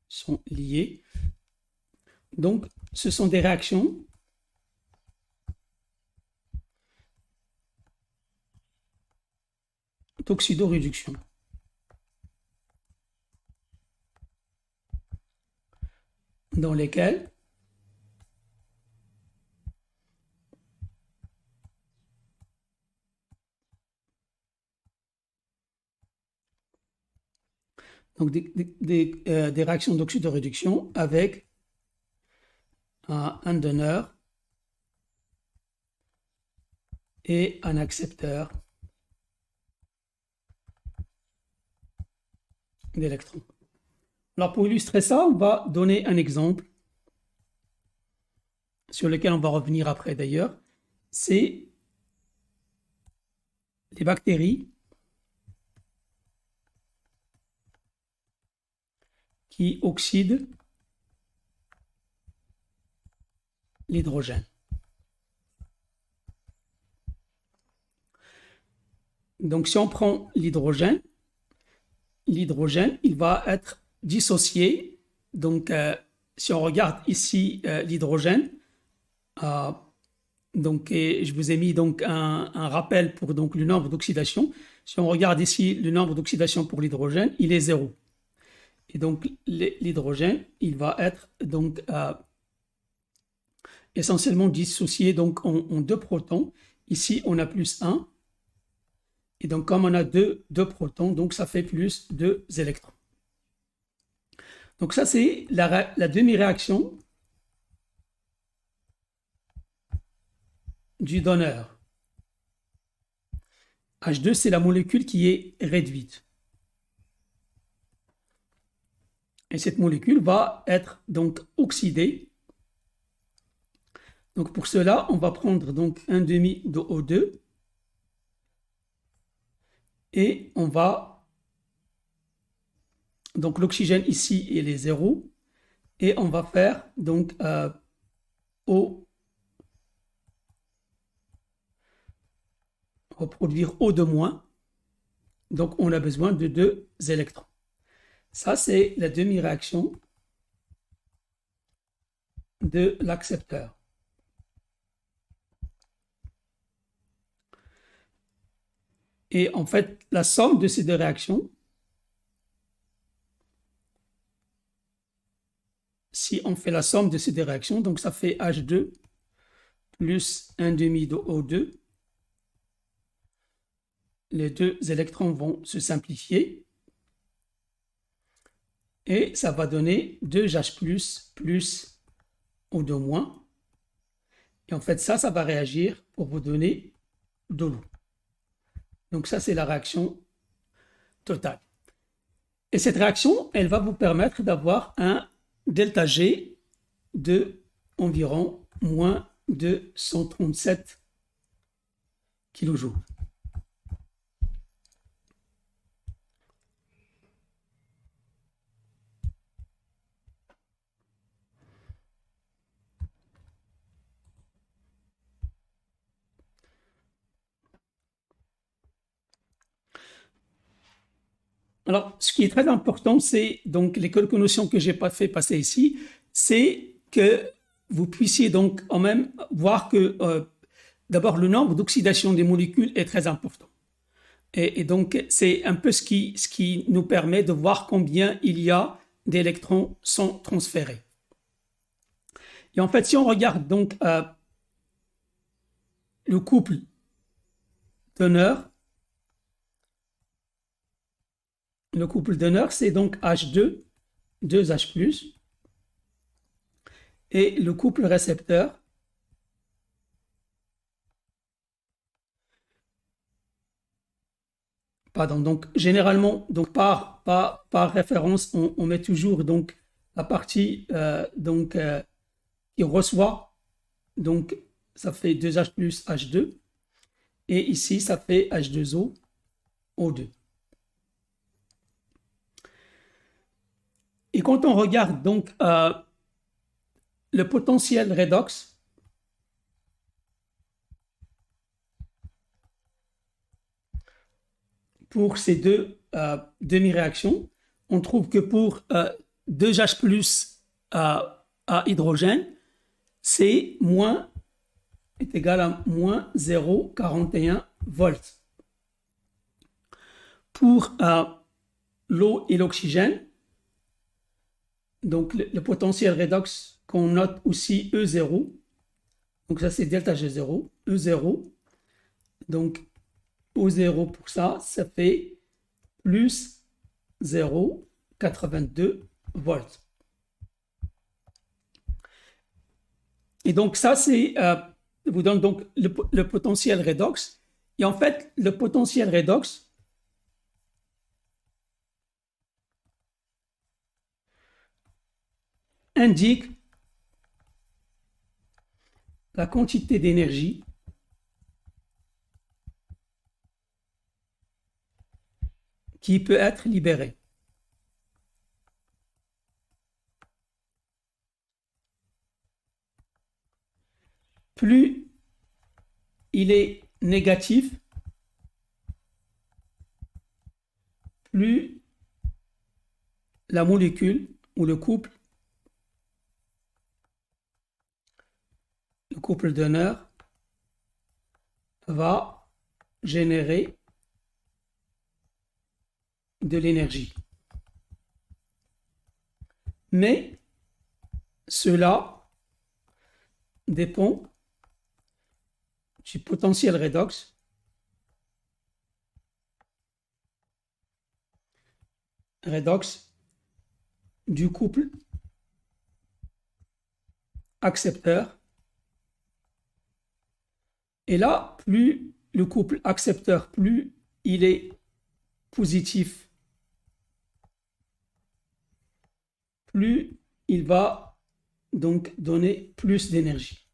sont liés. Donc, ce sont des réactions d'oxydoréduction. Dans lesquelles donc des réactions d'oxydoréduction avec un donneur et un accepteur d'électrons. Alors pour illustrer ça, on va donner un exemple sur lequel on va revenir après d'ailleurs. C'est les bactéries qui oxydent l'hydrogène. Donc si on prend l'hydrogène, il va être dissocié. Donc si on regarde ici l'hydrogène, donc je vous ai mis donc un rappel pour donc le nombre d'oxydation. Si on regarde ici le nombre d'oxydation pour l'hydrogène, il est 0. Et donc l'hydrogène, il va être donc essentiellement dissocié donc en deux protons. Ici, on a plus 1. Et donc, comme on a deux protons, donc ça fait plus 2 électrons. Donc ça, c'est la demi-réaction du donneur. H2, c'est la molécule qui est réduite. Et cette molécule va être donc oxydée. Donc pour cela, on va prendre donc un demi de O2 et on va donc l'oxygène ici il est 0 et on va faire donc O, on va produire O de moins. Donc on a besoin de 2 électrons. Ça c'est la demi-réaction de l'accepteur. Et en fait, la somme de ces deux réactions, si on fait la somme de ces deux réactions, donc ça fait H2 plus un demi de O2. Les 2 électrons vont se simplifier. Et ça va donner 2H plus O2-. Et en fait, ça va réagir pour vous donner de l'eau. Donc ça, c'est la réaction totale. Et cette réaction, elle va vous permettre d'avoir un delta G de environ moins de 137 kJ. Alors, ce qui est très important, c'est donc les quelques notions que j'ai pas fait passer ici, c'est que vous puissiez donc quand même voir que d'abord le nombre d'oxydation des molécules est très important. Et donc, c'est un peu ce qui nous permet de voir combien il y a d'électrons sont transférés. Et en fait, si on regarde donc le couple d'honneur, le couple d'honneur, c'est donc H2, 2H+, et le couple récepteur, pardon, donc généralement, donc par référence, on met toujours donc la partie qui reçoit, donc ça fait 2H plus H2, et ici ça fait H2O, O2. Et quand on regarde donc le potentiel redox, pour ces deux demi-réactions, on trouve que pour 2H plus à hydrogène, c'est est égal à moins 0,41 volts. Pour l'eau et l'oxygène, donc le potentiel redox qu'on note aussi E0, donc ça c'est delta G0, E0, donc O0 pour ça, ça fait plus 0,82 volts. Et donc ça, c'est vous donne donc le potentiel redox. Et en fait, le potentiel redox indique la quantité d'énergie qui peut être libérée. Plus il est négatif, plus la molécule ou le couple d'honneur va générer de l'énergie. Mais cela dépend du potentiel redox du couple accepteur. Et là, plus le couple accepteur, plus il est positif, plus il va donc donner plus d'énergie.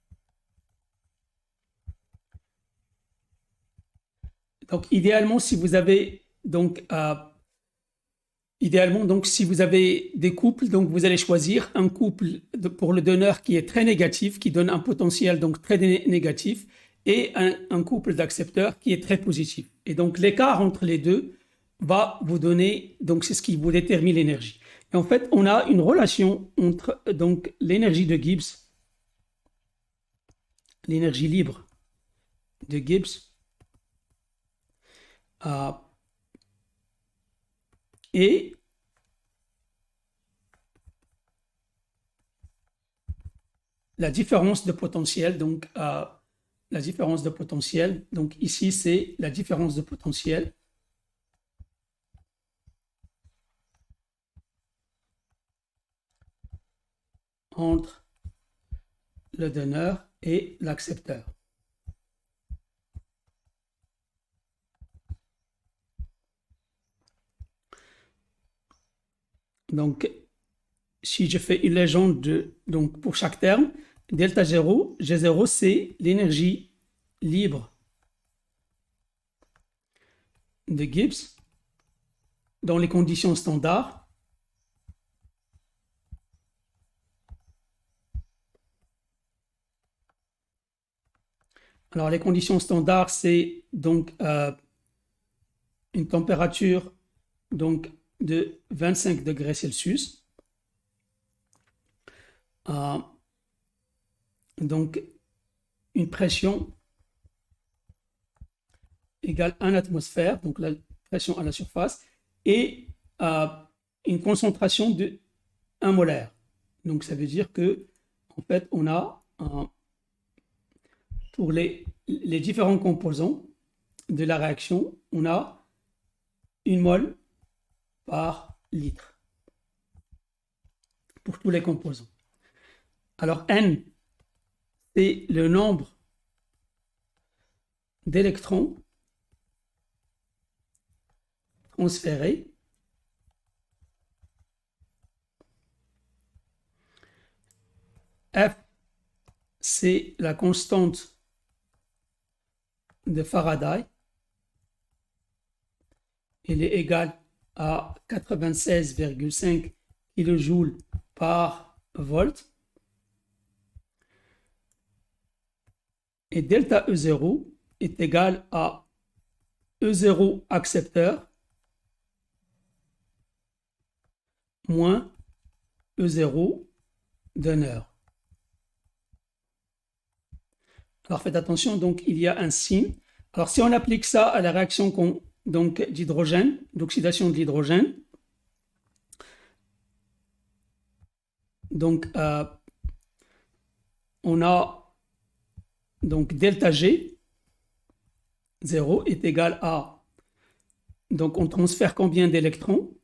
Donc, idéalement, si vous avez si vous avez des couples, donc vous allez choisir un couple pour le donneur qui est très négatif, qui donne un potentiel donc très négatif, et un couple d'accepteurs qui est très positif. Et donc l'écart entre les deux va vous donner, donc c'est ce qui vous détermine l'énergie. Et en fait, on a une relation entre donc l'énergie de Gibbs, l'énergie libre de Gibbs, et la différence de potentiel, donc la différence de potentiel, donc ici c'est la différence de potentiel entre le donneur et l'accepteur. Donc, si je fais une légende donc pour chaque terme, delta 0, G0, c'est l'énergie libre de Gibbs dans les conditions standards. Alors, les conditions standards, c'est donc une température donc de 25 degrés Celsius. Donc, une pression égale 1 atmosphère, donc la pression à la surface, et une concentration de 1 molaire. Donc, ça veut dire que, en fait, on a, pour les différents composants de la réaction, on a 1 mol par litre pour tous les composants. Alors, N, c'est le nombre d'électrons transférés F, c'est la constante de Faraday. Elle est égale à 96,5 kJ par volt. Et delta E0 est égal à E0 accepteur moins E0 donneur. Alors faites attention, donc il y a un signe. Alors si on applique ça à la réaction d'hydrogène, d'oxydation de l'hydrogène, donc on a donc delta G 0 est égal à, donc on transfère combien d'électrons?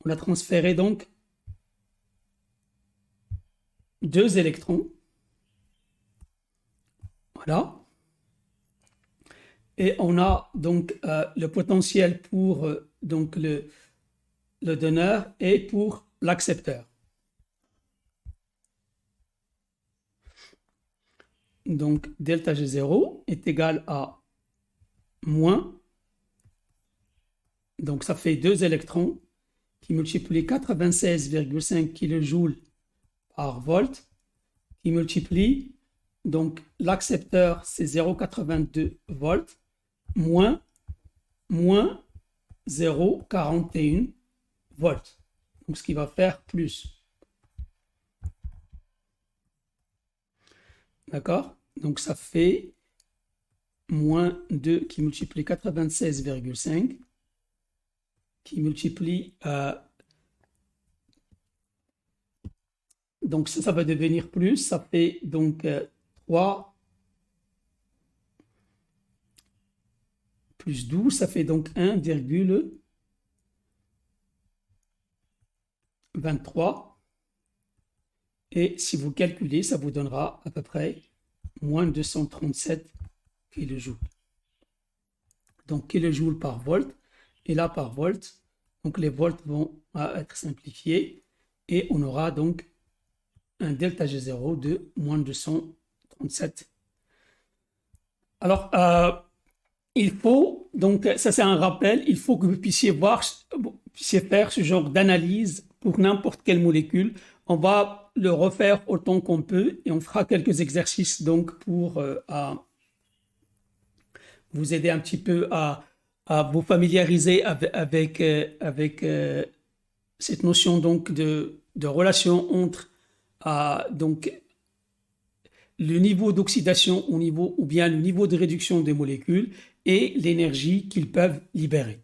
On a transféré donc 2 électrons. Voilà. Et on a donc le potentiel pour donc le donneur et pour l'accepteur. Donc delta G0 est égal à moins, donc ça fait 2 électrons qui multiplient 96,5 kJ par volt, qui multiplie, donc l'accepteur c'est 0,82 volts, moins 0,41 volts. Donc ce qui va faire plus. D'accord? Donc ça fait moins 2 qui multiplie 96,5 qui multiplie donc ça va devenir plus, ça fait donc 3 plus 12, ça fait donc 1,23. Et si vous calculez, ça vous donnera à peu près moins 237 kJ. Donc kJ par volt, et là par volt, donc les volts vont être simplifiés, et on aura donc un delta G0 de moins 237. Alors, il faut, donc ça c'est un rappel, il faut que vous puissiez faire ce genre d'analyse pour n'importe quelle molécule. On va le refaire autant qu'on peut et on fera quelques exercices donc pour vous aider un petit peu à vous familiariser avec cette notion donc de relation entre donc le niveau d'oxydation ou bien le niveau de réduction des molécules et l'énergie qu'ils peuvent libérer.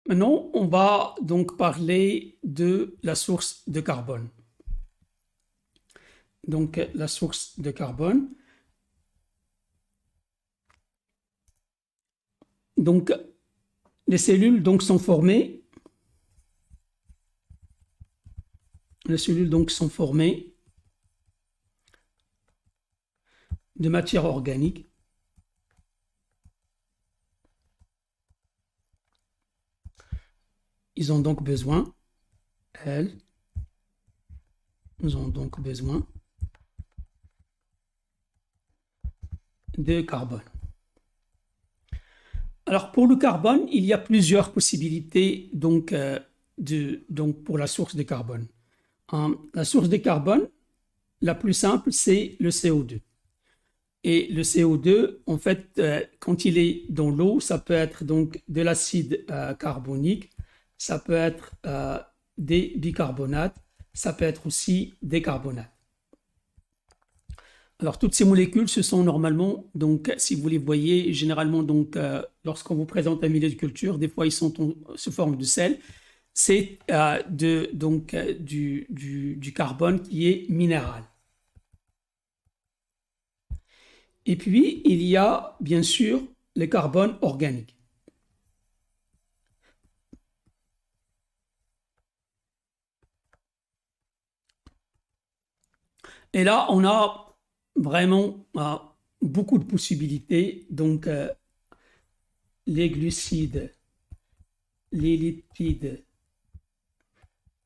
Maintenant, on va donc parler de la source de carbone. Donc, la source de carbone. Donc, les cellules donc, sont formées. Les cellules donc, sont formées de matière organique. Ils ont donc besoin, elles ont donc besoin de carbone. Alors pour le carbone, il y a plusieurs possibilités donc, pour la source de carbone. La source de carbone, la plus simple, c'est le CO2. Et le CO2, en fait, quand il est dans l'eau, ça peut être donc de l'acide carbonique, ça peut être des bicarbonates, ça peut être aussi des carbonates. Alors, toutes ces molécules, ce sont normalement, donc, si vous les voyez, généralement, donc, lorsqu'on vous présente un milieu de culture, des fois, ils sont sous forme de sel. C'est du carbone qui est minéral. Et puis, il y a, bien sûr, le carbone organique. Et là, on a vraiment beaucoup de possibilités. Donc, les glucides, les lipides,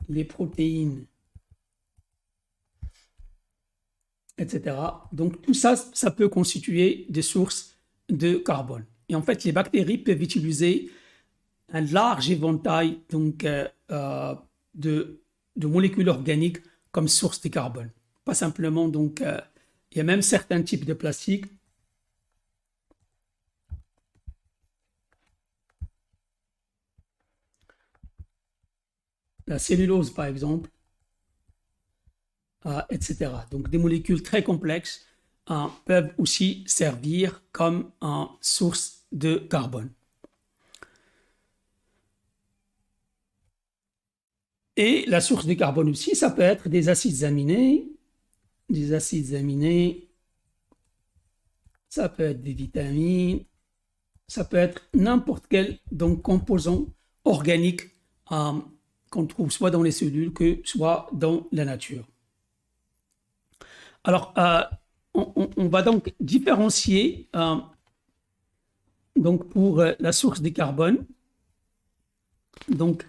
les protéines, etc. Donc, tout ça, ça peut constituer des sources de carbone. Et en fait, les bactéries peuvent utiliser un large éventail donc, de molécules organiques comme source de carbone. Pas simplement, donc, il y a même certains types de plastiques. La cellulose, par exemple, etc. Donc, des molécules très complexes peuvent aussi servir comme source de carbone. Et la source de carbone aussi, ça peut être des acides aminés, ça peut être des vitamines, ça peut être n'importe quel donc, composant organique qu'on trouve soit dans les cellules que soit dans la nature. Alors, on va donc différencier donc pour la source de carbone. Donc,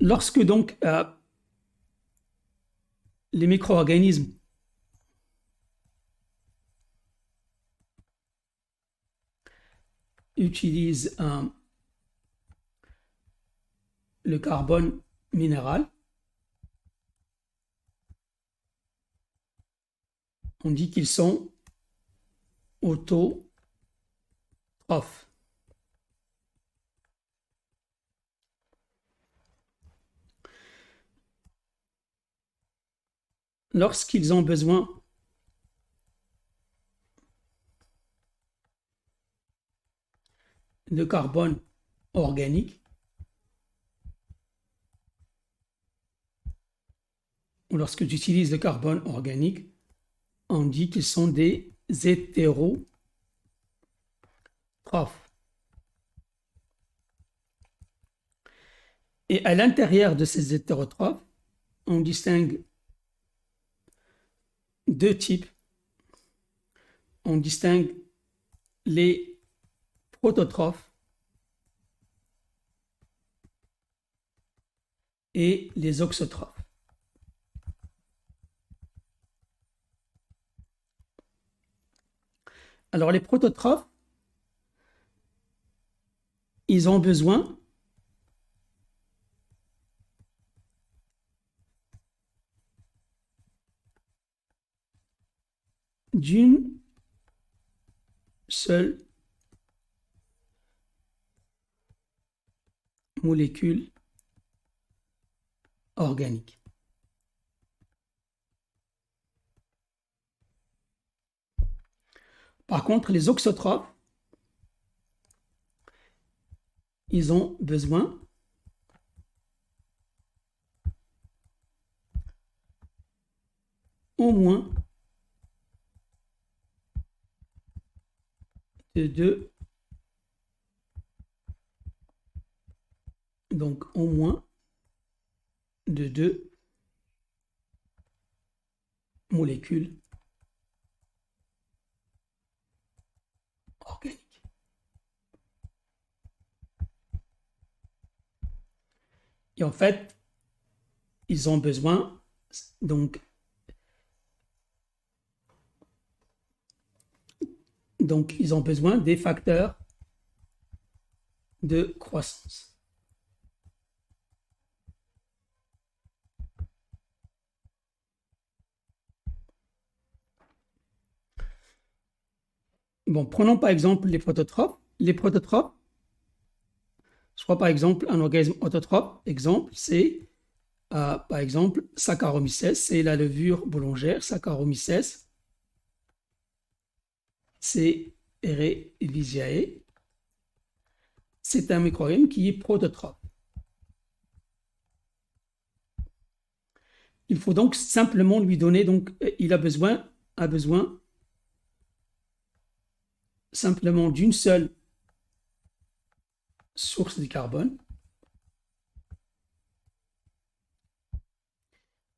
lorsque donc les micro-organismes utilisent le carbone minéral, on dit qu'ils sont autotrophes. Lorsqu'ils ont besoin de carbone organique, ou lorsque j'utilise le carbone organique, on dit qu'ils sont des hétérotrophes. Et à l'intérieur de ces hétérotrophes, on distingue deux types. On distingue les prototrophes et les auxotrophes. Alors les prototrophes, ils ont besoin d'une seule molécule organique. Par contre, les auxotrophes, ils ont besoin au moins de deux, donc au moins de deux molécules organiques. Et en fait, ils ont besoin donc Donc, ils ont besoin des facteurs de croissance. Bon, prenons par exemple les prototropes. Les prototropes, je crois par exemple un organisme autotrope, exemple, c'est par exemple Saccharomyces, c'est la levure boulangère, Saccharomyces cerevisiae. C'est un micro-organisme qui est prototrope. Il faut donc simplement lui donner, donc il a besoin simplement d'une seule source de carbone,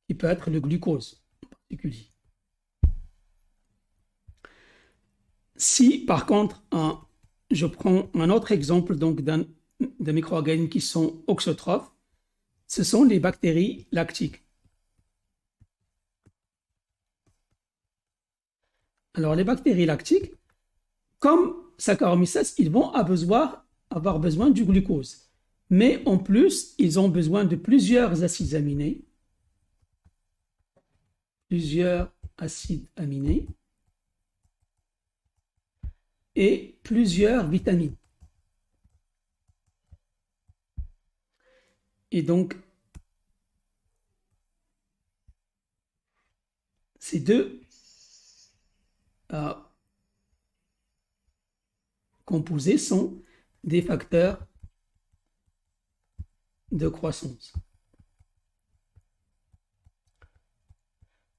qui peut être le glucose en particulier. Si par contre, je prends un autre exemple donc d'un micro-organismes qui sont auxotrophes, ce sont les bactéries lactiques. Alors les bactéries lactiques, comme Saccharomyces, ils vont avoir besoin du glucose. Mais en plus, ils ont besoin de plusieurs acides aminés. Et plusieurs vitamines. Et donc, ces deux composés sont des facteurs de croissance.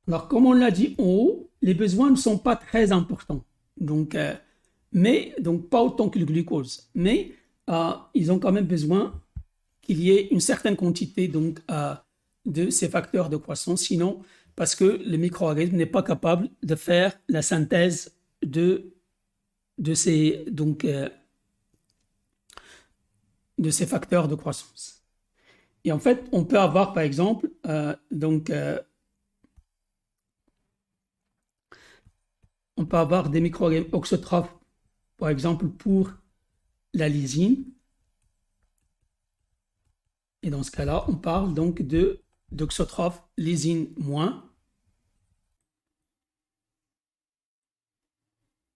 Alors, comme on l'a dit en haut, les besoins ne sont pas très importants. Donc, pas autant que le glucose. Mais ils ont quand même besoin qu'il y ait une certaine quantité de ces facteurs de croissance. Sinon, parce que le micro-organisme n'est pas capable de faire la synthèse de ces facteurs de croissance. Et en fait, on peut avoir, par exemple, on peut avoir des micro-organismes auxotrophes, par exemple, pour la lysine. Et dans ce cas-là, on parle donc d'auxotrophe lysine moins.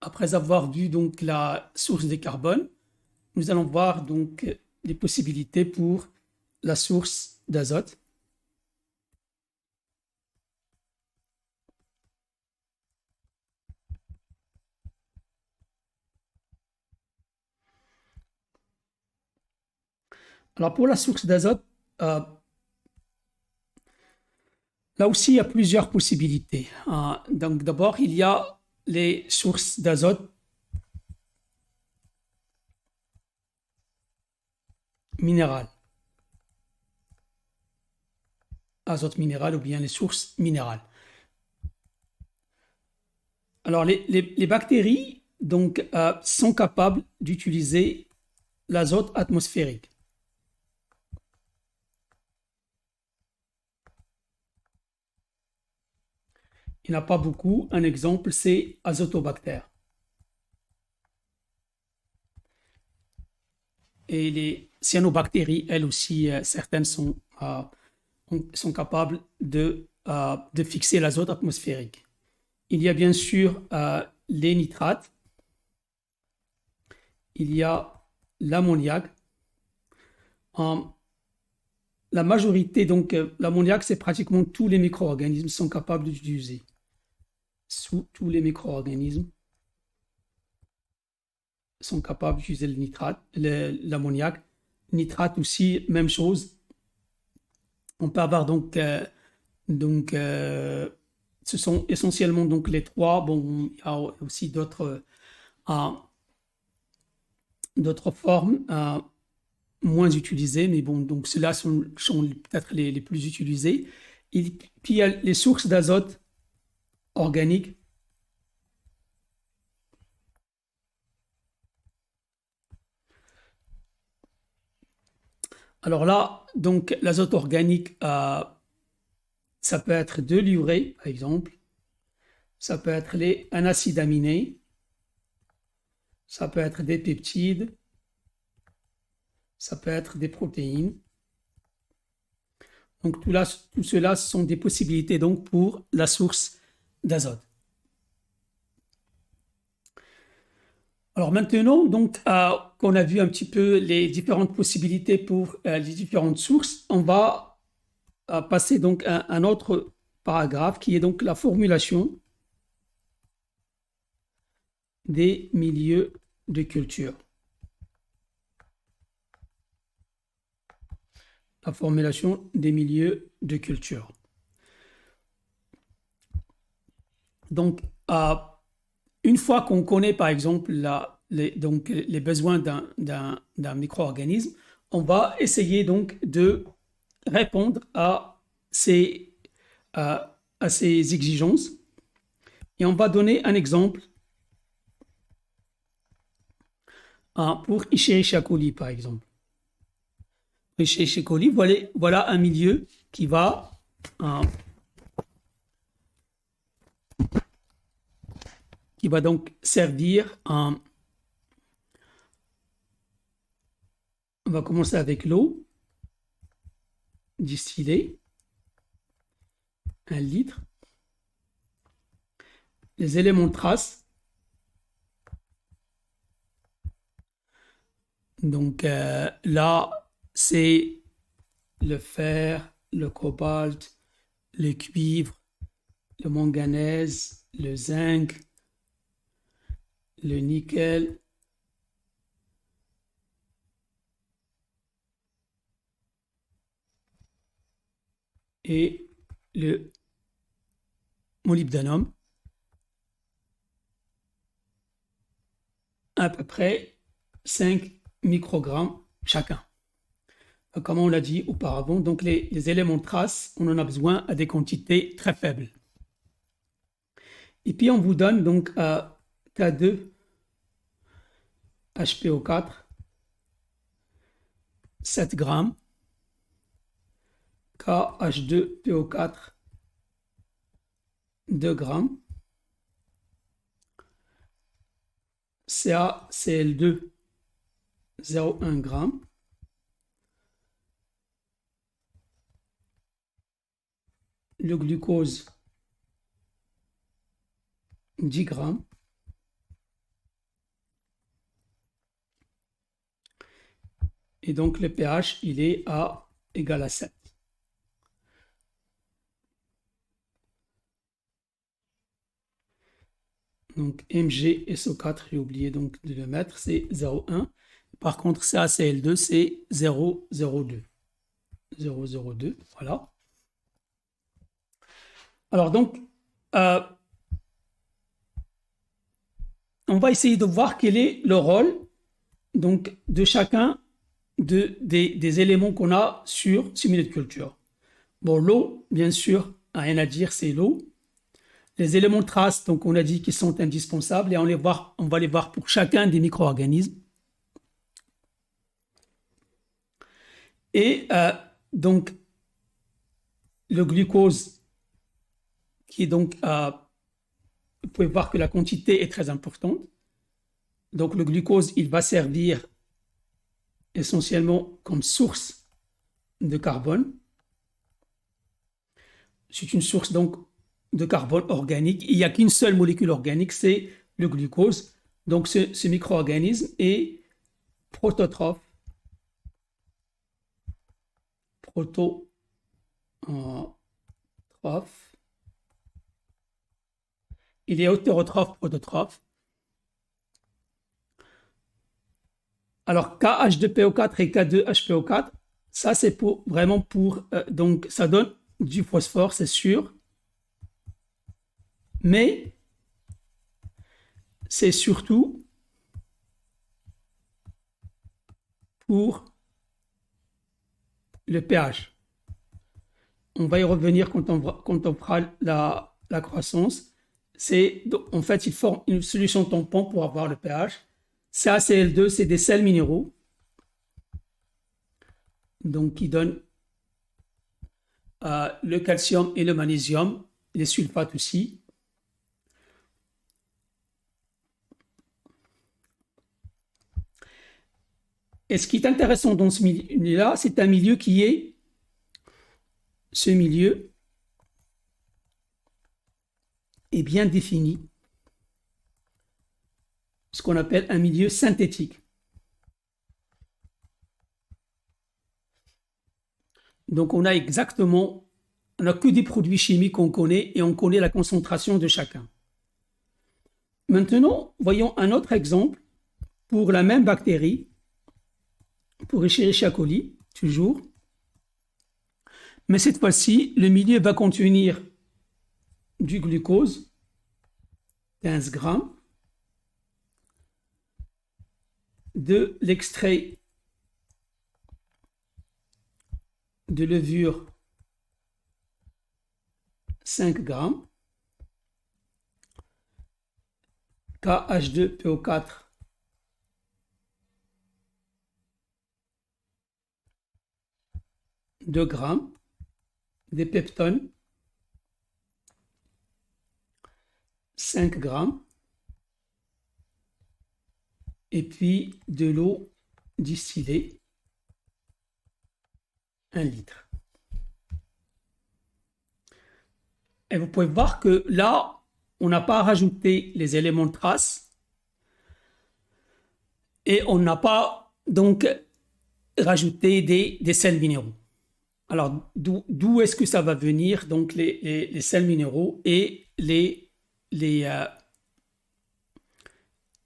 Après avoir vu donc la source de carbone, nous allons voir donc les possibilités pour la source d'azote. Alors pour la source d'azote, là aussi il y a plusieurs possibilités. Donc d'abord il y a les sources d'azote minérales. Azote minéral ou bien les sources minérales. Alors les bactéries donc, sont capables d'utiliser l'azote atmosphérique. Il n'y en a pas beaucoup. Un exemple, c'est Azotobacter. Et les cyanobactéries, elles aussi, certaines sont capables de fixer l'azote atmosphérique. Il y a bien sûr les nitrates. Il y a l'ammoniac. La majorité, donc l'ammoniac, c'est pratiquement tous les micro-organismes sont capables d'utiliser. Tous les micro-organismes sont capables d'utiliser le nitrate, l'ammoniac. Nitrate aussi, même chose. On peut avoir ce sont essentiellement donc les trois. Bon, il y a aussi d'autres formes moins utilisées, mais bon, donc ceux-là sont peut-être les plus utilisés. Puis il y a les sources d'azote organique. Alors là, donc l'azote organique, ça peut être de l'urée, par exemple. Ça peut être un acide aminé. ça peut être des peptides, ça peut être des protéines. Donc tout cela sont des possibilités donc pour la source d'azote. Alors maintenant, donc, qu'on a vu un petit peu les différentes possibilités pour les différentes sources, on va passer donc à un autre paragraphe qui est donc la formulation des milieux de culture. La formulation des milieux de culture. Donc, une fois qu'on connaît par exemple les besoins d'un micro-organisme, on va essayer donc de répondre à ces exigences. Et on va donner un exemple pour Escherichia coli, par exemple. Escherichia coli, voilà un milieu qui va donc servir on va commencer avec l'eau distillée, 1 litre. Les éléments de trace. Donc là, c'est le fer, le cobalt, le cuivre, le manganèse, le zinc, le nickel, et le molybdénum, à peu près 5 microgrammes chacun. Comme on l'a dit auparavant, donc les éléments de trace, on en a besoin à des quantités très faibles. Et puis on vous donne donc K2 HPO4, 7 grammes, KH2PO4, 2 grammes, CaCl2, 0,1 g, le glucose, 10 grammes, et donc le pH, il est égal à 7. Donc MgSO4, j'ai oublié donc de le mettre, c'est 0,1. Par contre, CaCl2, c'est 0,02. 0,02, voilà. Alors donc, on va essayer de voir quel est le rôle donc, de chacun des éléments qu'on a sur ce milieu de culture. Bon, l'eau, bien sûr, rien à dire, c'est l'eau. Les éléments de trace, donc on a dit qu'ils sont indispensables et on va les voir pour chacun des micro-organismes. Et donc, le glucose, qui est donc, vous pouvez voir que la quantité est très importante. Donc, le glucose, il va servir essentiellement comme source de carbone. C'est une source donc de carbone organique. Il n'y a qu'une seule molécule organique, c'est le glucose. Donc, ce micro-organisme est prototrophe. Il est hétérotrophe, prototrophe. Alors, KH2PO4 et K2HPO4, ça c'est vraiment pour, donc ça donne du phosphore, c'est sûr, mais c'est surtout pour le pH. On va y revenir quand on fera la croissance. En fait, il forme une solution tampon pour avoir le pH. CaCl2, c'est des sels minéraux, donc qui donnent le calcium et le magnésium, les sulfates aussi. Et ce qui est intéressant dans ce milieu-là, c'est un milieu qui est, ce milieu est bien défini, ce qu'on appelle un milieu synthétique. Donc on n'a que des produits chimiques qu'on connaît et on connaît la concentration de chacun. Maintenant, voyons un autre exemple pour la même bactérie, pour Escherichia coli, toujours. Mais cette fois-ci, le milieu va contenir du glucose, 15 grammes, de l'extrait de levure, 5 grammes, KH2PO4, 2 grammes, des peptones, 5 grammes, et puis de l'eau distillée, 1 litre. Et vous pouvez voir que là, on n'a pas rajouté les éléments de trace et on n'a pas donc rajouté des sels minéraux. Alors, d'où est-ce que ça va venir, donc les sels minéraux et les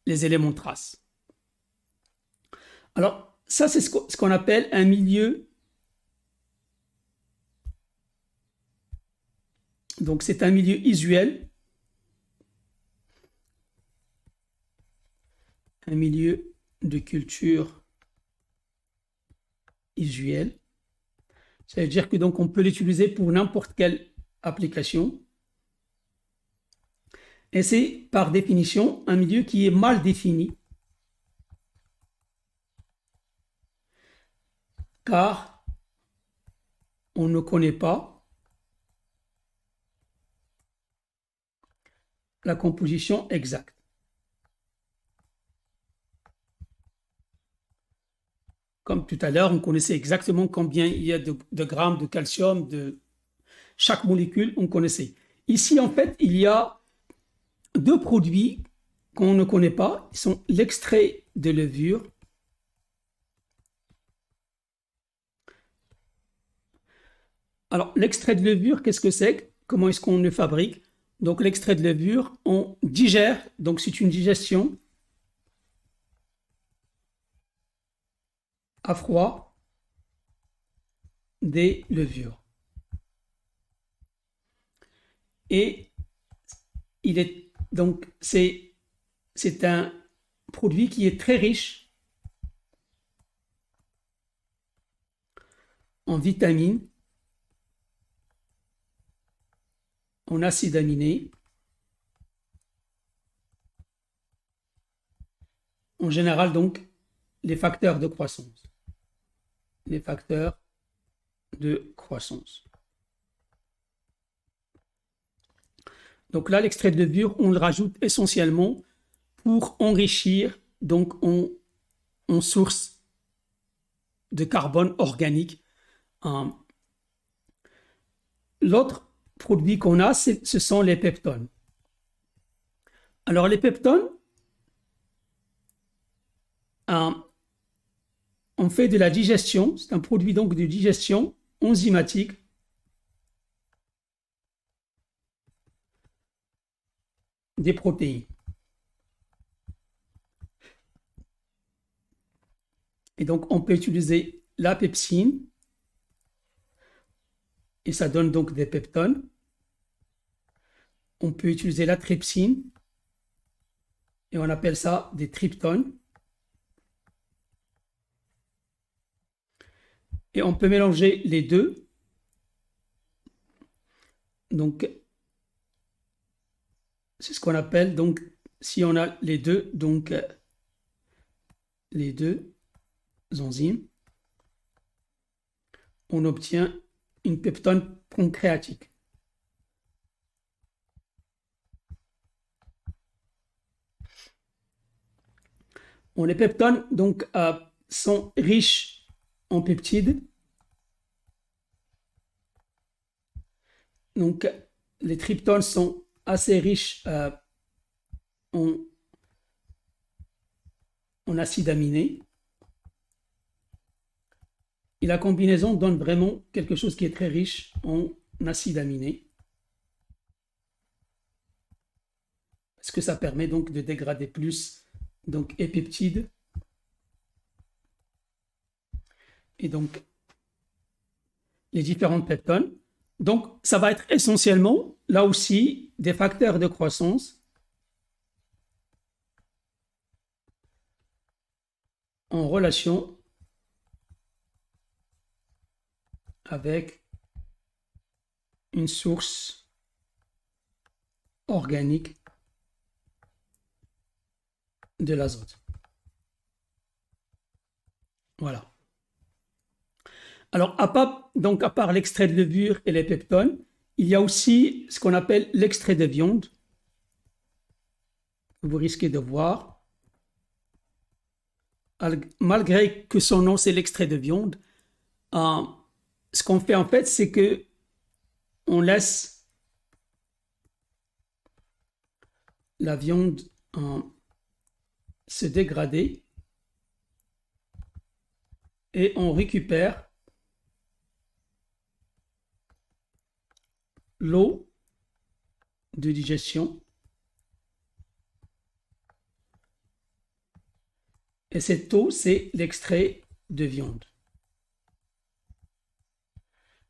éléments de trace? Alors, ça, c'est ce qu'on appelle un milieu. Donc, c'est un milieu usuel. Un milieu de culture usuel. Ça veut dire que donc on peut l'utiliser pour n'importe quelle application. Et c'est par définition un milieu qui est mal défini, car on ne connaît pas la composition exacte. Comme tout à l'heure, on connaissait exactement combien il y a de grammes de calcium de chaque molécule, on connaissait. Ici, en fait, il y a 2 produits qu'on ne connaît pas. Ils sont l'extrait de levure. Alors, l'extrait de levure, qu'est-ce que c'est? Comment est-ce qu'on le fabrique? Donc, l'extrait de levure, on digère. Donc, c'est une digestion à froid des levures. Et c'est un produit qui est très riche en vitamines, en acides aminés, en général donc les facteurs de croissance. Les facteurs de croissance. Donc là, l'extrait de levure, on le rajoute essentiellement pour enrichir donc en source de carbone organique. L'autre produit qu'on a, ce sont les peptones. Alors les peptones, on fait de la digestion, c'est un produit donc de digestion enzymatique des protéines. Et donc on peut utiliser la pepsine et ça donne donc des peptones. On peut utiliser la trypsine et on appelle ça des tryptones. Et on peut mélanger les deux. Donc, c'est ce qu'on appelle, donc, si on a les deux, donc, les deux enzymes, on obtient une peptone pancréatique. Les peptones, donc, sont riches en peptides. Donc, les tryptones sont assez riches en acides aminés. Et la combinaison donne vraiment quelque chose qui est très riche en acides aminés. Parce que ça permet donc de dégrader plus donc, les peptides. Et donc, les différentes peptones. Donc, ça va être essentiellement, là aussi, des facteurs de croissance en relation avec une source organique de l'azote. Voilà. Alors, à part l'extrait de levure et les peptones, il y a aussi ce qu'on appelle l'extrait de viande, que vous risquez de voir. Malgré que son nom, c'est l'extrait de viande, ce qu'on fait en fait, c'est que on laisse la viande se dégrader et on récupère l'eau de digestion. Et cette eau, c'est l'extrait de viande.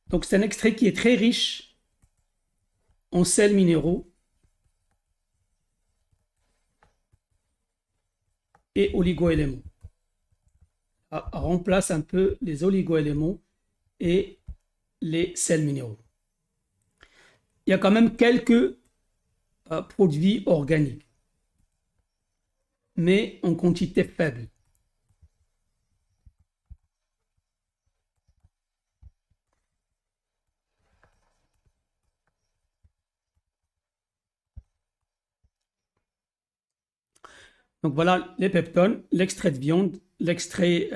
Donc, c'est un extrait qui est très riche en sels minéraux et oligoéléments. Remplace un peu les oligoéléments et les sels minéraux. Il y a quand même quelques produits organiques, mais en quantité faible. Donc voilà les peptones, l'extrait de viande, l'extrait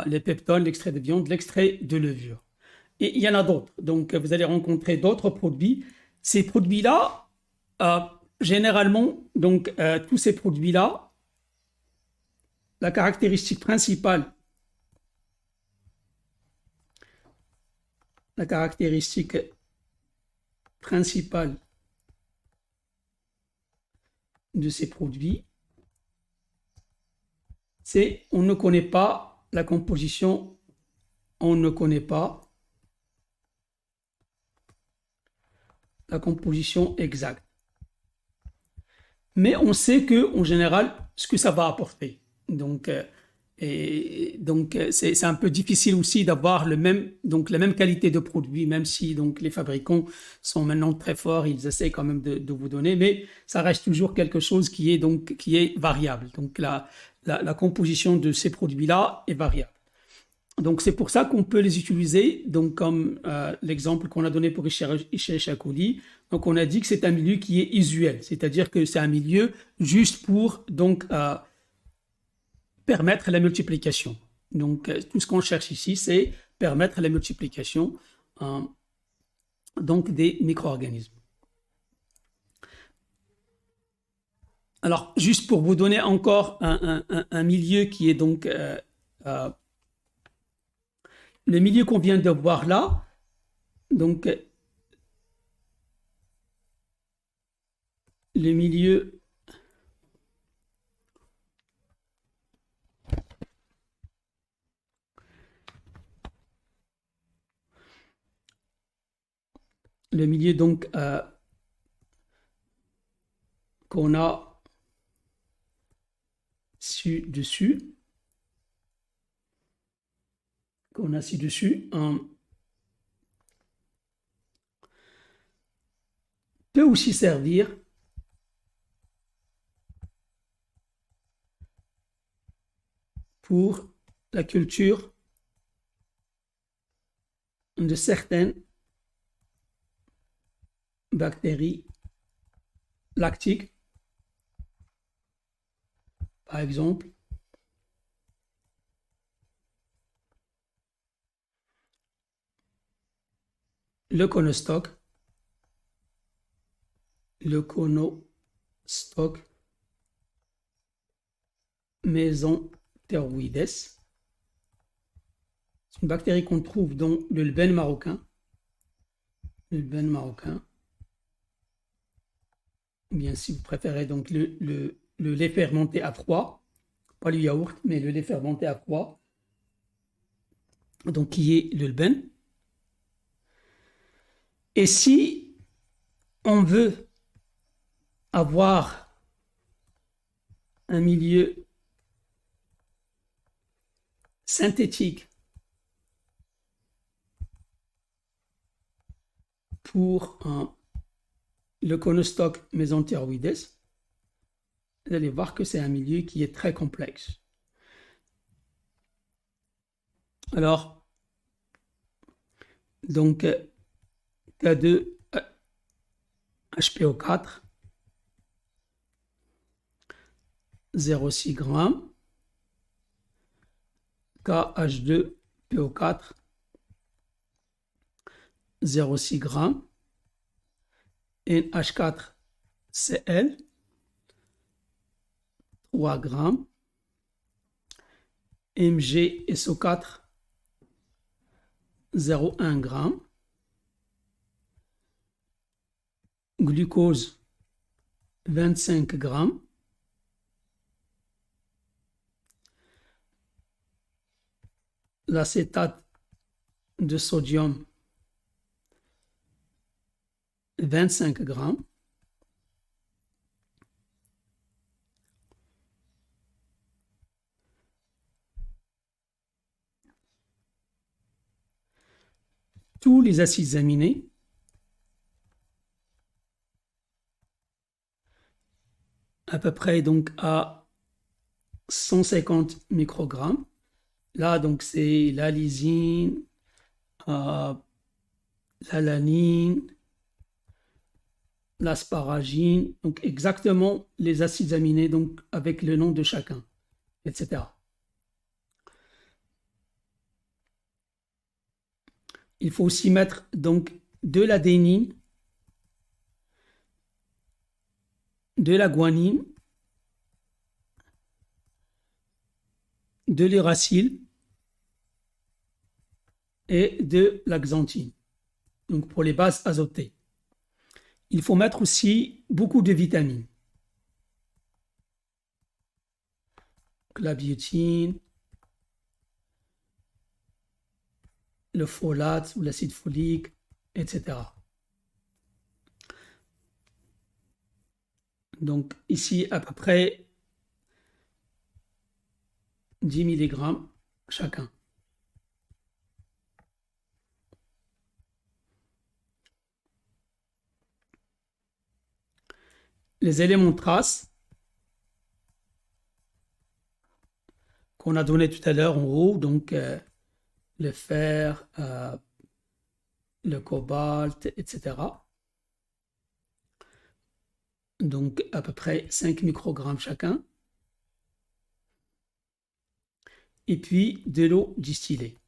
les peptones, l'extrait de viande, l'extrait de levure. Et il y en a d'autres. Donc vous allez rencontrer d'autres produits. Ces produits-là, généralement, tous ces produits-là, la caractéristique principale de ces produits, c'est on ne connaît pas la composition, on ne connaît pas la composition exacte. Mais on sait que, en général, ce que ça va apporter. C'est un peu difficile aussi d'avoir la même qualité de produit, même si donc, les fabricants sont maintenant très forts, ils essaient quand même de vous donner, mais ça reste toujours quelque chose qui est variable. Donc la composition de ces produits-là est variable. Donc c'est pour ça qu'on peut les utiliser, donc comme l'exemple qu'on a donné pour Escherichia coli. Donc on a dit que c'est un milieu qui est usuel, c'est-à-dire que c'est un milieu juste pour permettre la multiplication. Donc tout ce qu'on cherche ici, c'est permettre la multiplication des micro-organismes. Alors juste pour vous donner encore un milieu qui est donc le milieu qu'on vient de voir là, donc le milieu donc qu'on a ci-dessus, peut aussi servir pour la culture de certaines bactéries lactiques, par exemple le conostoc Mesenthéroides. C'est une bactérie qu'on trouve dans le lben marocain. Le lben marocain. Ou bien si vous préférez donc le lait fermenté à froid, pas le yaourt, mais le lait fermenté à froid, donc qui est le lben. Et si on veut avoir un milieu synthétique pour le conostoc Mesenthéroides, vous allez voir que c'est un milieu qui est très complexe. Alors, donc, K2HPO4, 0,6 g, KH2PO4, 0,6 g, NH4Cl, 3 g, MgSO4, 0,1 g, glucose 25 g, l'acétate de sodium 25 g, tous les acides aminés à peu près donc à 150 microgrammes. Là, donc, c'est la lysine, l'alanine, l'asparagine, donc exactement les acides aminés, donc avec le nom de chacun, etc. Il faut aussi mettre donc de l'adénine, de la guanine, de l'uracile et de la xanthine, donc pour les bases azotées. Il faut mettre aussi beaucoup de vitamines. La biotine, le folate ou l'acide folique, etc. Donc ici, à peu près 10 mg chacun. Les éléments traces qu'on a donné tout à l'heure en haut, donc le fer, le cobalt, etc. Donc à peu près 5 microgrammes chacun. Et puis de l'eau distillée.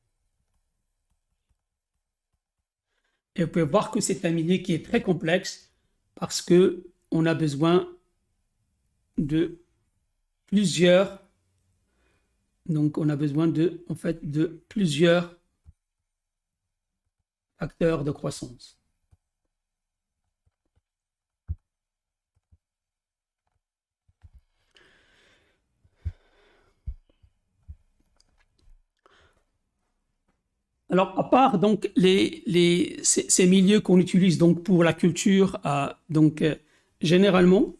Et vous pouvez voir que c'est un milieu qui est très complexe parce que on a besoin de plusieurs, donc on a besoin de, en fait, de plusieurs facteurs de croissance. Alors, à part donc ces milieux qu'on utilise donc pour la culture, donc généralement,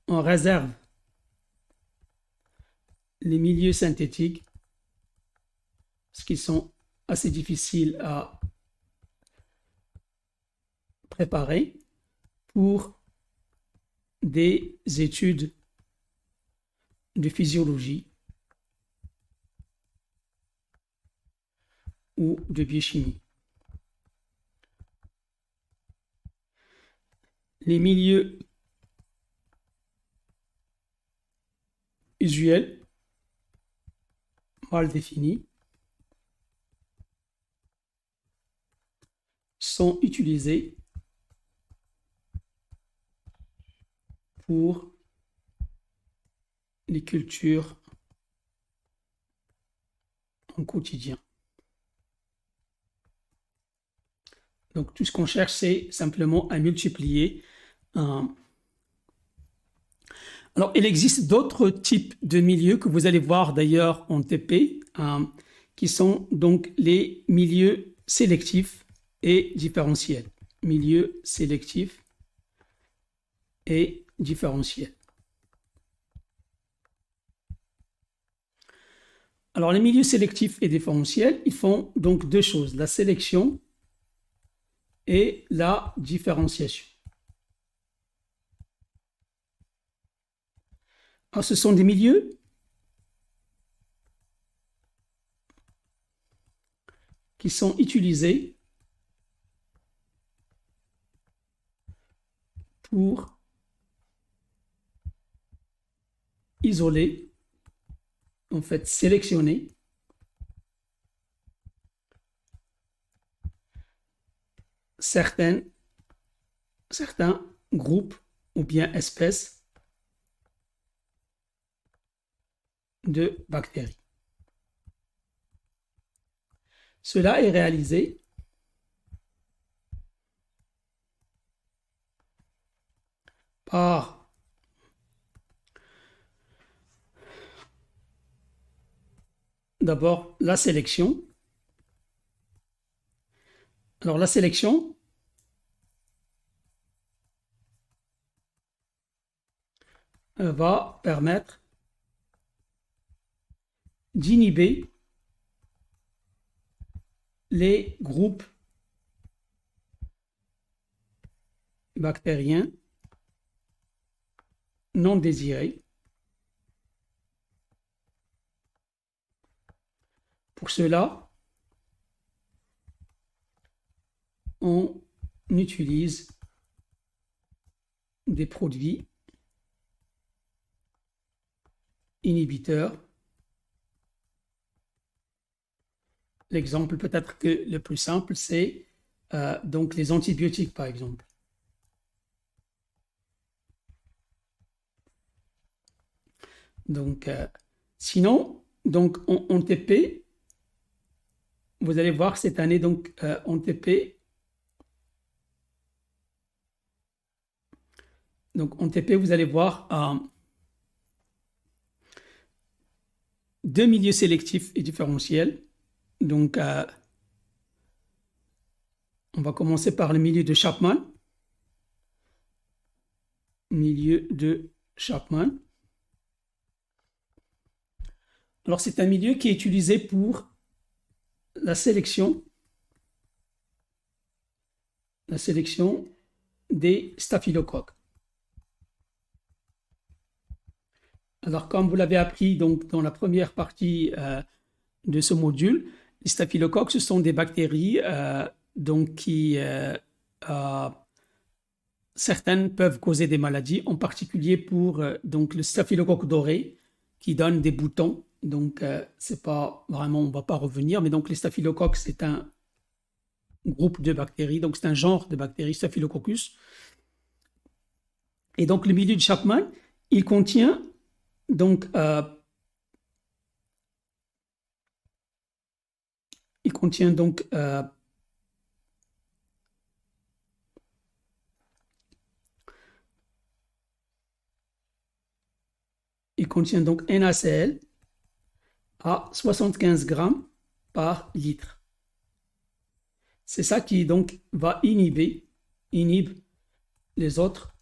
on réserve les milieux synthétiques parce qu'ils sont assez difficiles à préparer pour des études de physiologie ou de biochimie. Les milieux usuels, mal définis, sont utilisés pour les cultures en quotidien. Donc, tout ce qu'on cherche, c'est simplement à multiplier. Alors, il existe d'autres types de milieux que vous allez voir d'ailleurs en TP, qui sont donc les milieux sélectifs et différentiels. Milieux sélectifs et différentiels. Alors, les milieux sélectifs et différentiels, ils font donc deux choses, la sélection et la différenciation. Alors, ce sont des milieux qui sont utilisés pour isoler, en fait, sélectionner certains groupes ou bien espèces de bactéries. Cela est réalisé par d'abord la sélection. Alors la sélection va permettre d'inhiber les groupes bactériens non désirés. Pour cela, on utilise des produits inhibiteurs. L'exemple peut-être que le plus simple, c'est donc les antibiotiques, par exemple. Donc, sinon, donc en TP, vous allez voir cette année, donc en TP, donc en TP, vous allez voir deux milieux sélectifs et différentiels. Donc, on va commencer par le milieu de Chapman. Milieu de Chapman. Alors, c'est un milieu qui est utilisé pour la sélection des staphylocoques. Alors, comme vous l'avez appris donc, dans la première partie de ce module, les staphylocoques, ce sont des bactéries donc qui, certaines peuvent causer des maladies, en particulier pour donc le staphylocoque doré qui donne des boutons. Donc, c'est pas vraiment, on ne va pas revenir, mais donc les staphylocoques, c'est un groupe de bactéries, donc c'est un genre de bactéries, Staphylococcus. Et donc, le milieu de Chapman, il contient donc il contient donc NaCl à 75 grammes par litre. C'est ça qui donc va inhibe les autres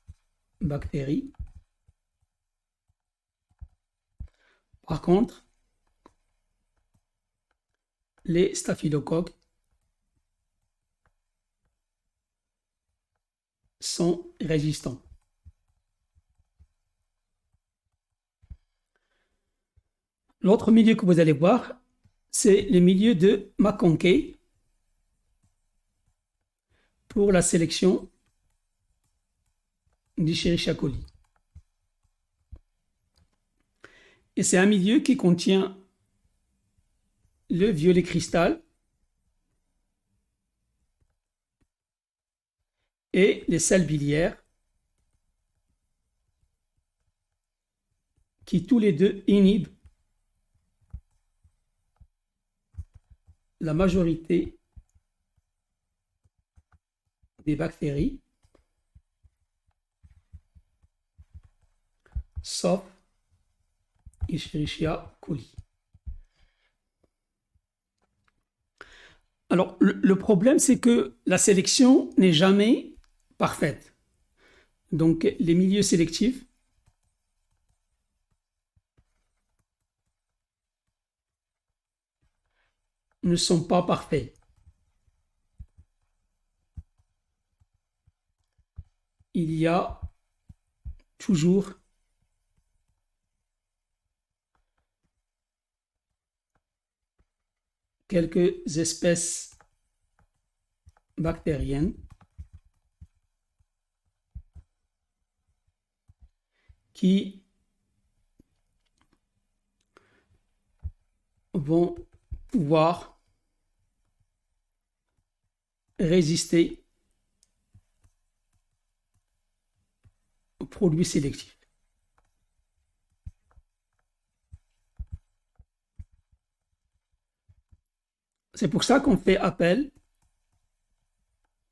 bactéries. Par contre, les staphylocoques sont résistants. L'autre milieu que vous allez voir, c'est le milieu de McConkey pour la sélection d'Escherichia coli. Et c'est un milieu qui contient le violet cristal et les sels biliaires qui tous les deux inhibent la majorité des bactéries, sauf Escherichia coli. Alors, le problème, c'est que la sélection n'est jamais parfaite. Donc, les milieux sélectifs ne sont pas parfaits. Il y a toujours quelques espèces bactériennes qui vont pouvoir résister aux produits sélectifs. C'est pour ça qu'on fait appel,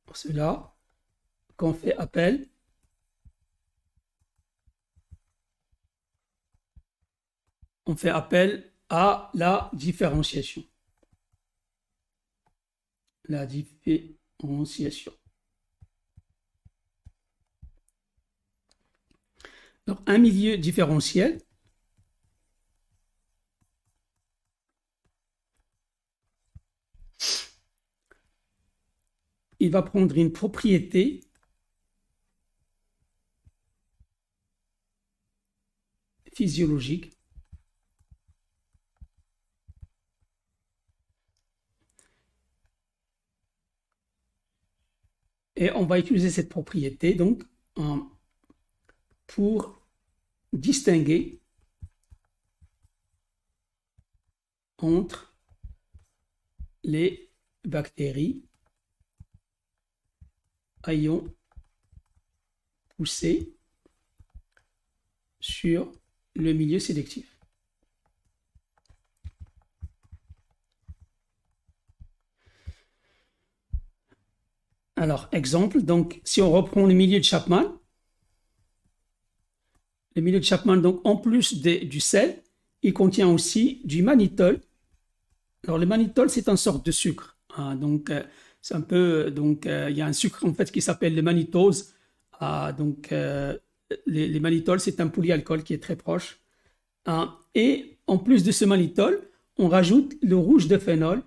pour cela, qu'on fait appel à la différenciation. La différenciation. Donc, un milieu différentiel il va prendre une propriété physiologique et on va utiliser cette propriété donc pour distinguer entre les bactéries ayant poussé sur le milieu sélectif. Alors, exemple, donc si on reprend le milieu de Chapman, donc en plus du sel, il contient aussi du mannitol. Alors, le mannitol, c'est une sorte de sucre. Hein, donc, c'est un peu, donc, il y a un sucre en fait qui s'appelle le mannitose. Donc, les mannitols, c'est un polyalcool qui est très proche. Et en plus de ce mannitol, on rajoute le rouge de phénol.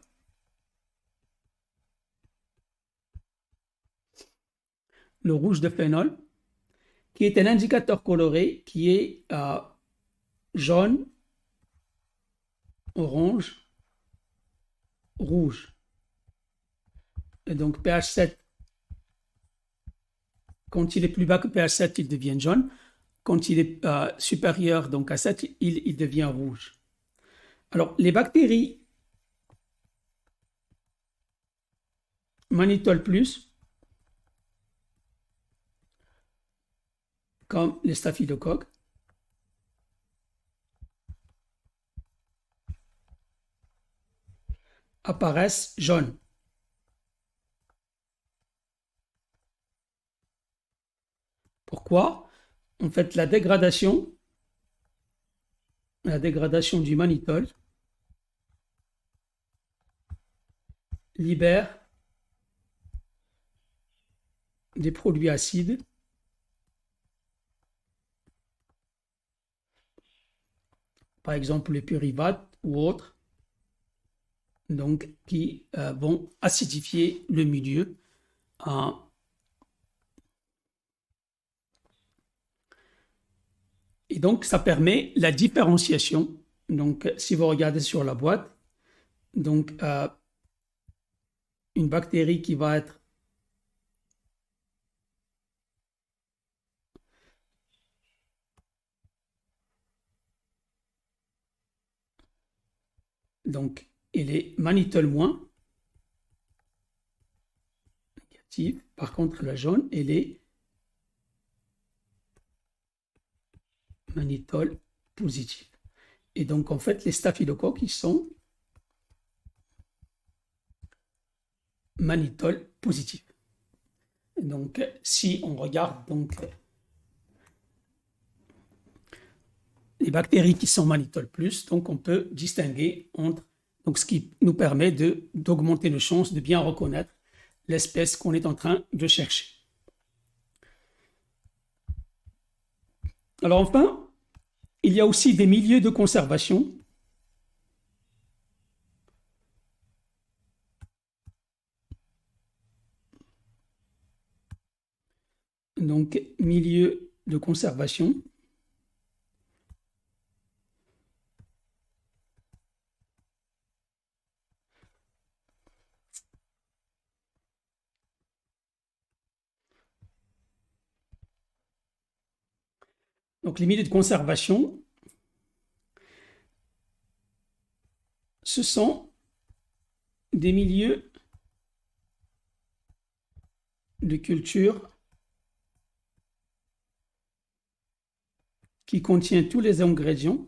Le rouge de phénol, qui est un indicateur coloré qui est jaune, orange, rouge. Et donc pH 7, quand il est plus bas que pH 7, il devient jaune. Quand il est supérieur donc à 7, il devient rouge. Alors, les bactéries mannitol plus, comme les staphylocoques, apparaissent jaunes. Pourquoi? En fait, la dégradation du mannitol libère des produits acides par exemple les pyruvate ou autres, donc qui vont acidifier le milieu. Et donc, ça permet la différenciation. Donc, si vous regardez sur la boîte, donc une bactérie qui va être donc, elle est mannitol moins, négative. Par contre, la jaune, elle est mannitol positive. Et donc, en fait, les staphylocoques, ils sont mannitol positifs. Donc, si on regarde donc les bactéries qui sont mannitol plus, donc on peut distinguer entre, donc ce qui nous permet d'augmenter nos chances de bien reconnaître l'espèce qu'on est en train de chercher. Alors enfin, il y a aussi des milieux de conservation. Donc, milieu de conservation. Donc, les milieux de conservation, ce sont des milieux de culture qui contiennent tous les ingrédients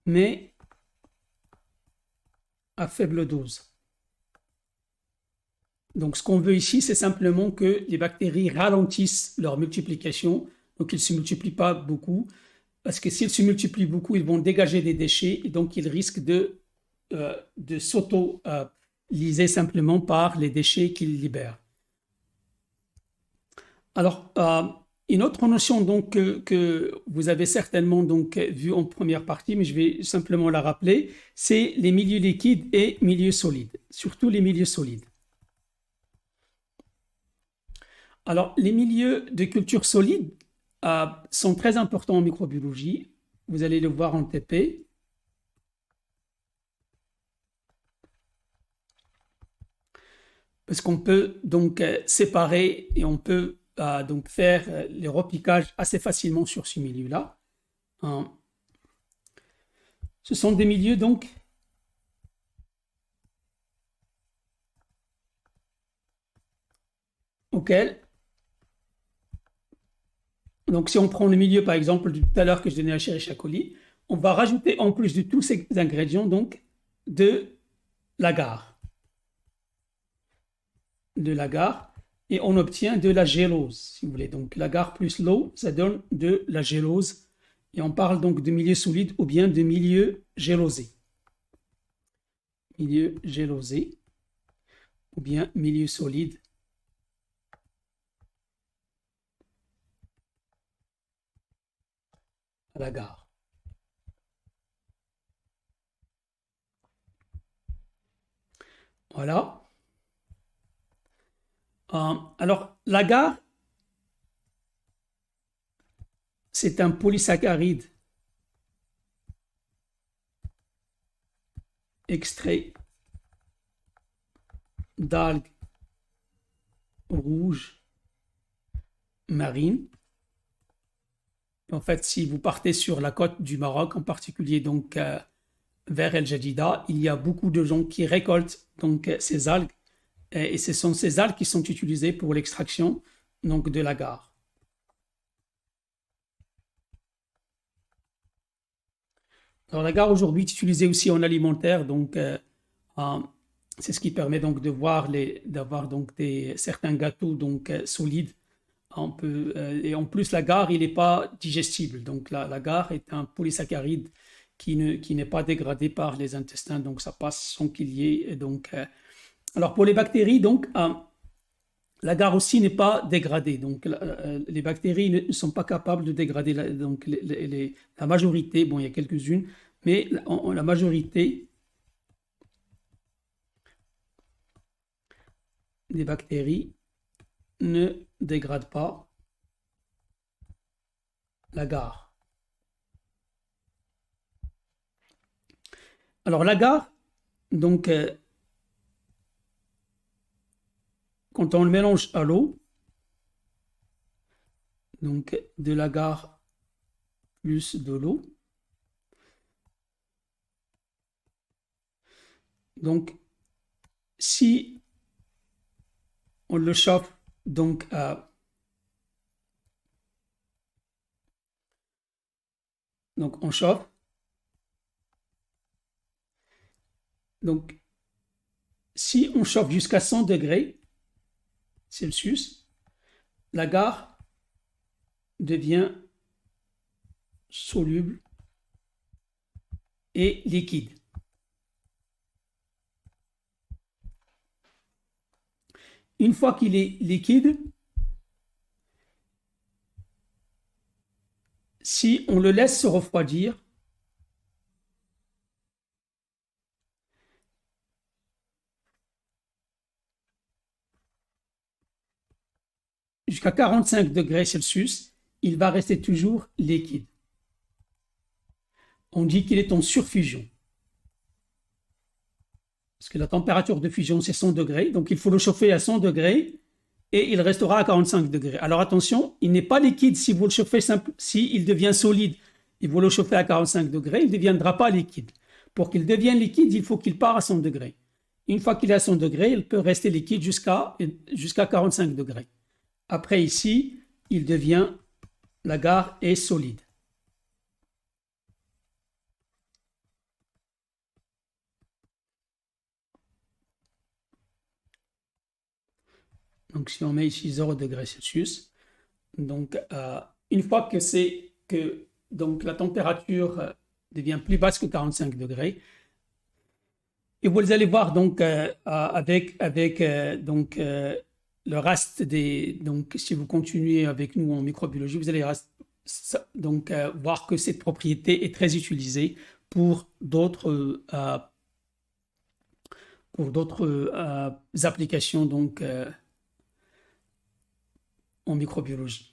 mais à faible dose. Donc, ce qu'on veut ici, c'est simplement que les bactéries ralentissent leur multiplication, donc ils ne se multiplient pas beaucoup, parce que s'ils se multiplient beaucoup, ils vont dégager des déchets, et donc ils risquent de s'auto-lyser simplement par les déchets qu'ils libèrent. Alors, une autre notion donc, que vous avez certainement donc, vue en première partie, mais je vais simplement la rappeler, c'est les milieux liquides et milieux solides, surtout les milieux solides. Alors, les milieux de culture solide sont très importants en microbiologie. Vous allez le voir en TP. Parce qu'on peut donc séparer et on peut donc faire les repiquages assez facilement sur ce milieu-là. Ce sont des milieux donc auxquels, donc si on prend le milieu par exemple tout à l'heure que je donnais à Escherichia coli, on va rajouter en plus de tous ces ingrédients donc de l'agar. Et on obtient de la gélose, si vous voulez. Donc l'agar plus l'eau, ça donne de la gélose. Et on parle donc de milieu solide ou bien de milieu gélosé. Milieu gélosé ou bien milieu solide. À l'agar. Voilà. Alors, l'agar, c'est un polysaccharide extrait d'algues rouges marines. En fait, si vous partez sur la côte du Maroc, en particulier donc vers El Jadida, il y a beaucoup de gens qui récoltent donc ces algues et ce sont ces algues qui sont utilisées pour l'extraction donc de l'agar. Alors l'agar aujourd'hui est utilisé aussi en alimentaire, donc c'est ce qui permet donc d'avoir donc certains gâteaux donc solides. Et en plus, l'agar, il n'est pas digestible. Donc, l'agar est un polysaccharide qui n'est pas dégradé par les intestins. Donc, ça passe sans qu'il y ait. Donc, alors, pour les bactéries, donc, l'agar aussi n'est pas dégradé. Donc, les bactéries ne sont pas capables de dégrader. Donc, la majorité, bon, il y a quelques-unes, mais la majorité des bactéries ne dégrade pas l'agar. Alors l'agar, donc quand on le mélange à l'eau, donc de l'agar plus de l'eau, Donc, si on le chauffe, donc on chauffe. Donc, si on chauffe jusqu'à 100 degrés Celsius, l'agar devient soluble et liquide. Une fois qu'il est liquide, si on le laisse se refroidir, jusqu'à 45 degrés Celsius, il va rester toujours liquide. On dit qu'il est en surfusion. Parce que la température de fusion, c'est 100 degrés. Donc, il faut le chauffer à 100 degrés et il restera à 45 degrés. Alors, attention, il n'est pas liquide si vous le chauffez simple. S'il devient solide et vous le chauffez à 45 degrés, il ne deviendra pas liquide. Pour qu'il devienne liquide, il faut qu'il parte à 100 degrés. Une fois qu'il est à 100 degrés, il peut rester liquide jusqu'à 45 degrés. Après, ici, il devient, l'agar est solide. Donc, si on met ici 0 degrés Celsius, donc une fois que donc, la température devient plus basse que 45 degrés, et vous allez voir donc avec donc le reste des donc si vous continuez avec nous en microbiologie, vous allez donc voir que cette propriété est très utilisée pour d'autres applications donc en microbiologie.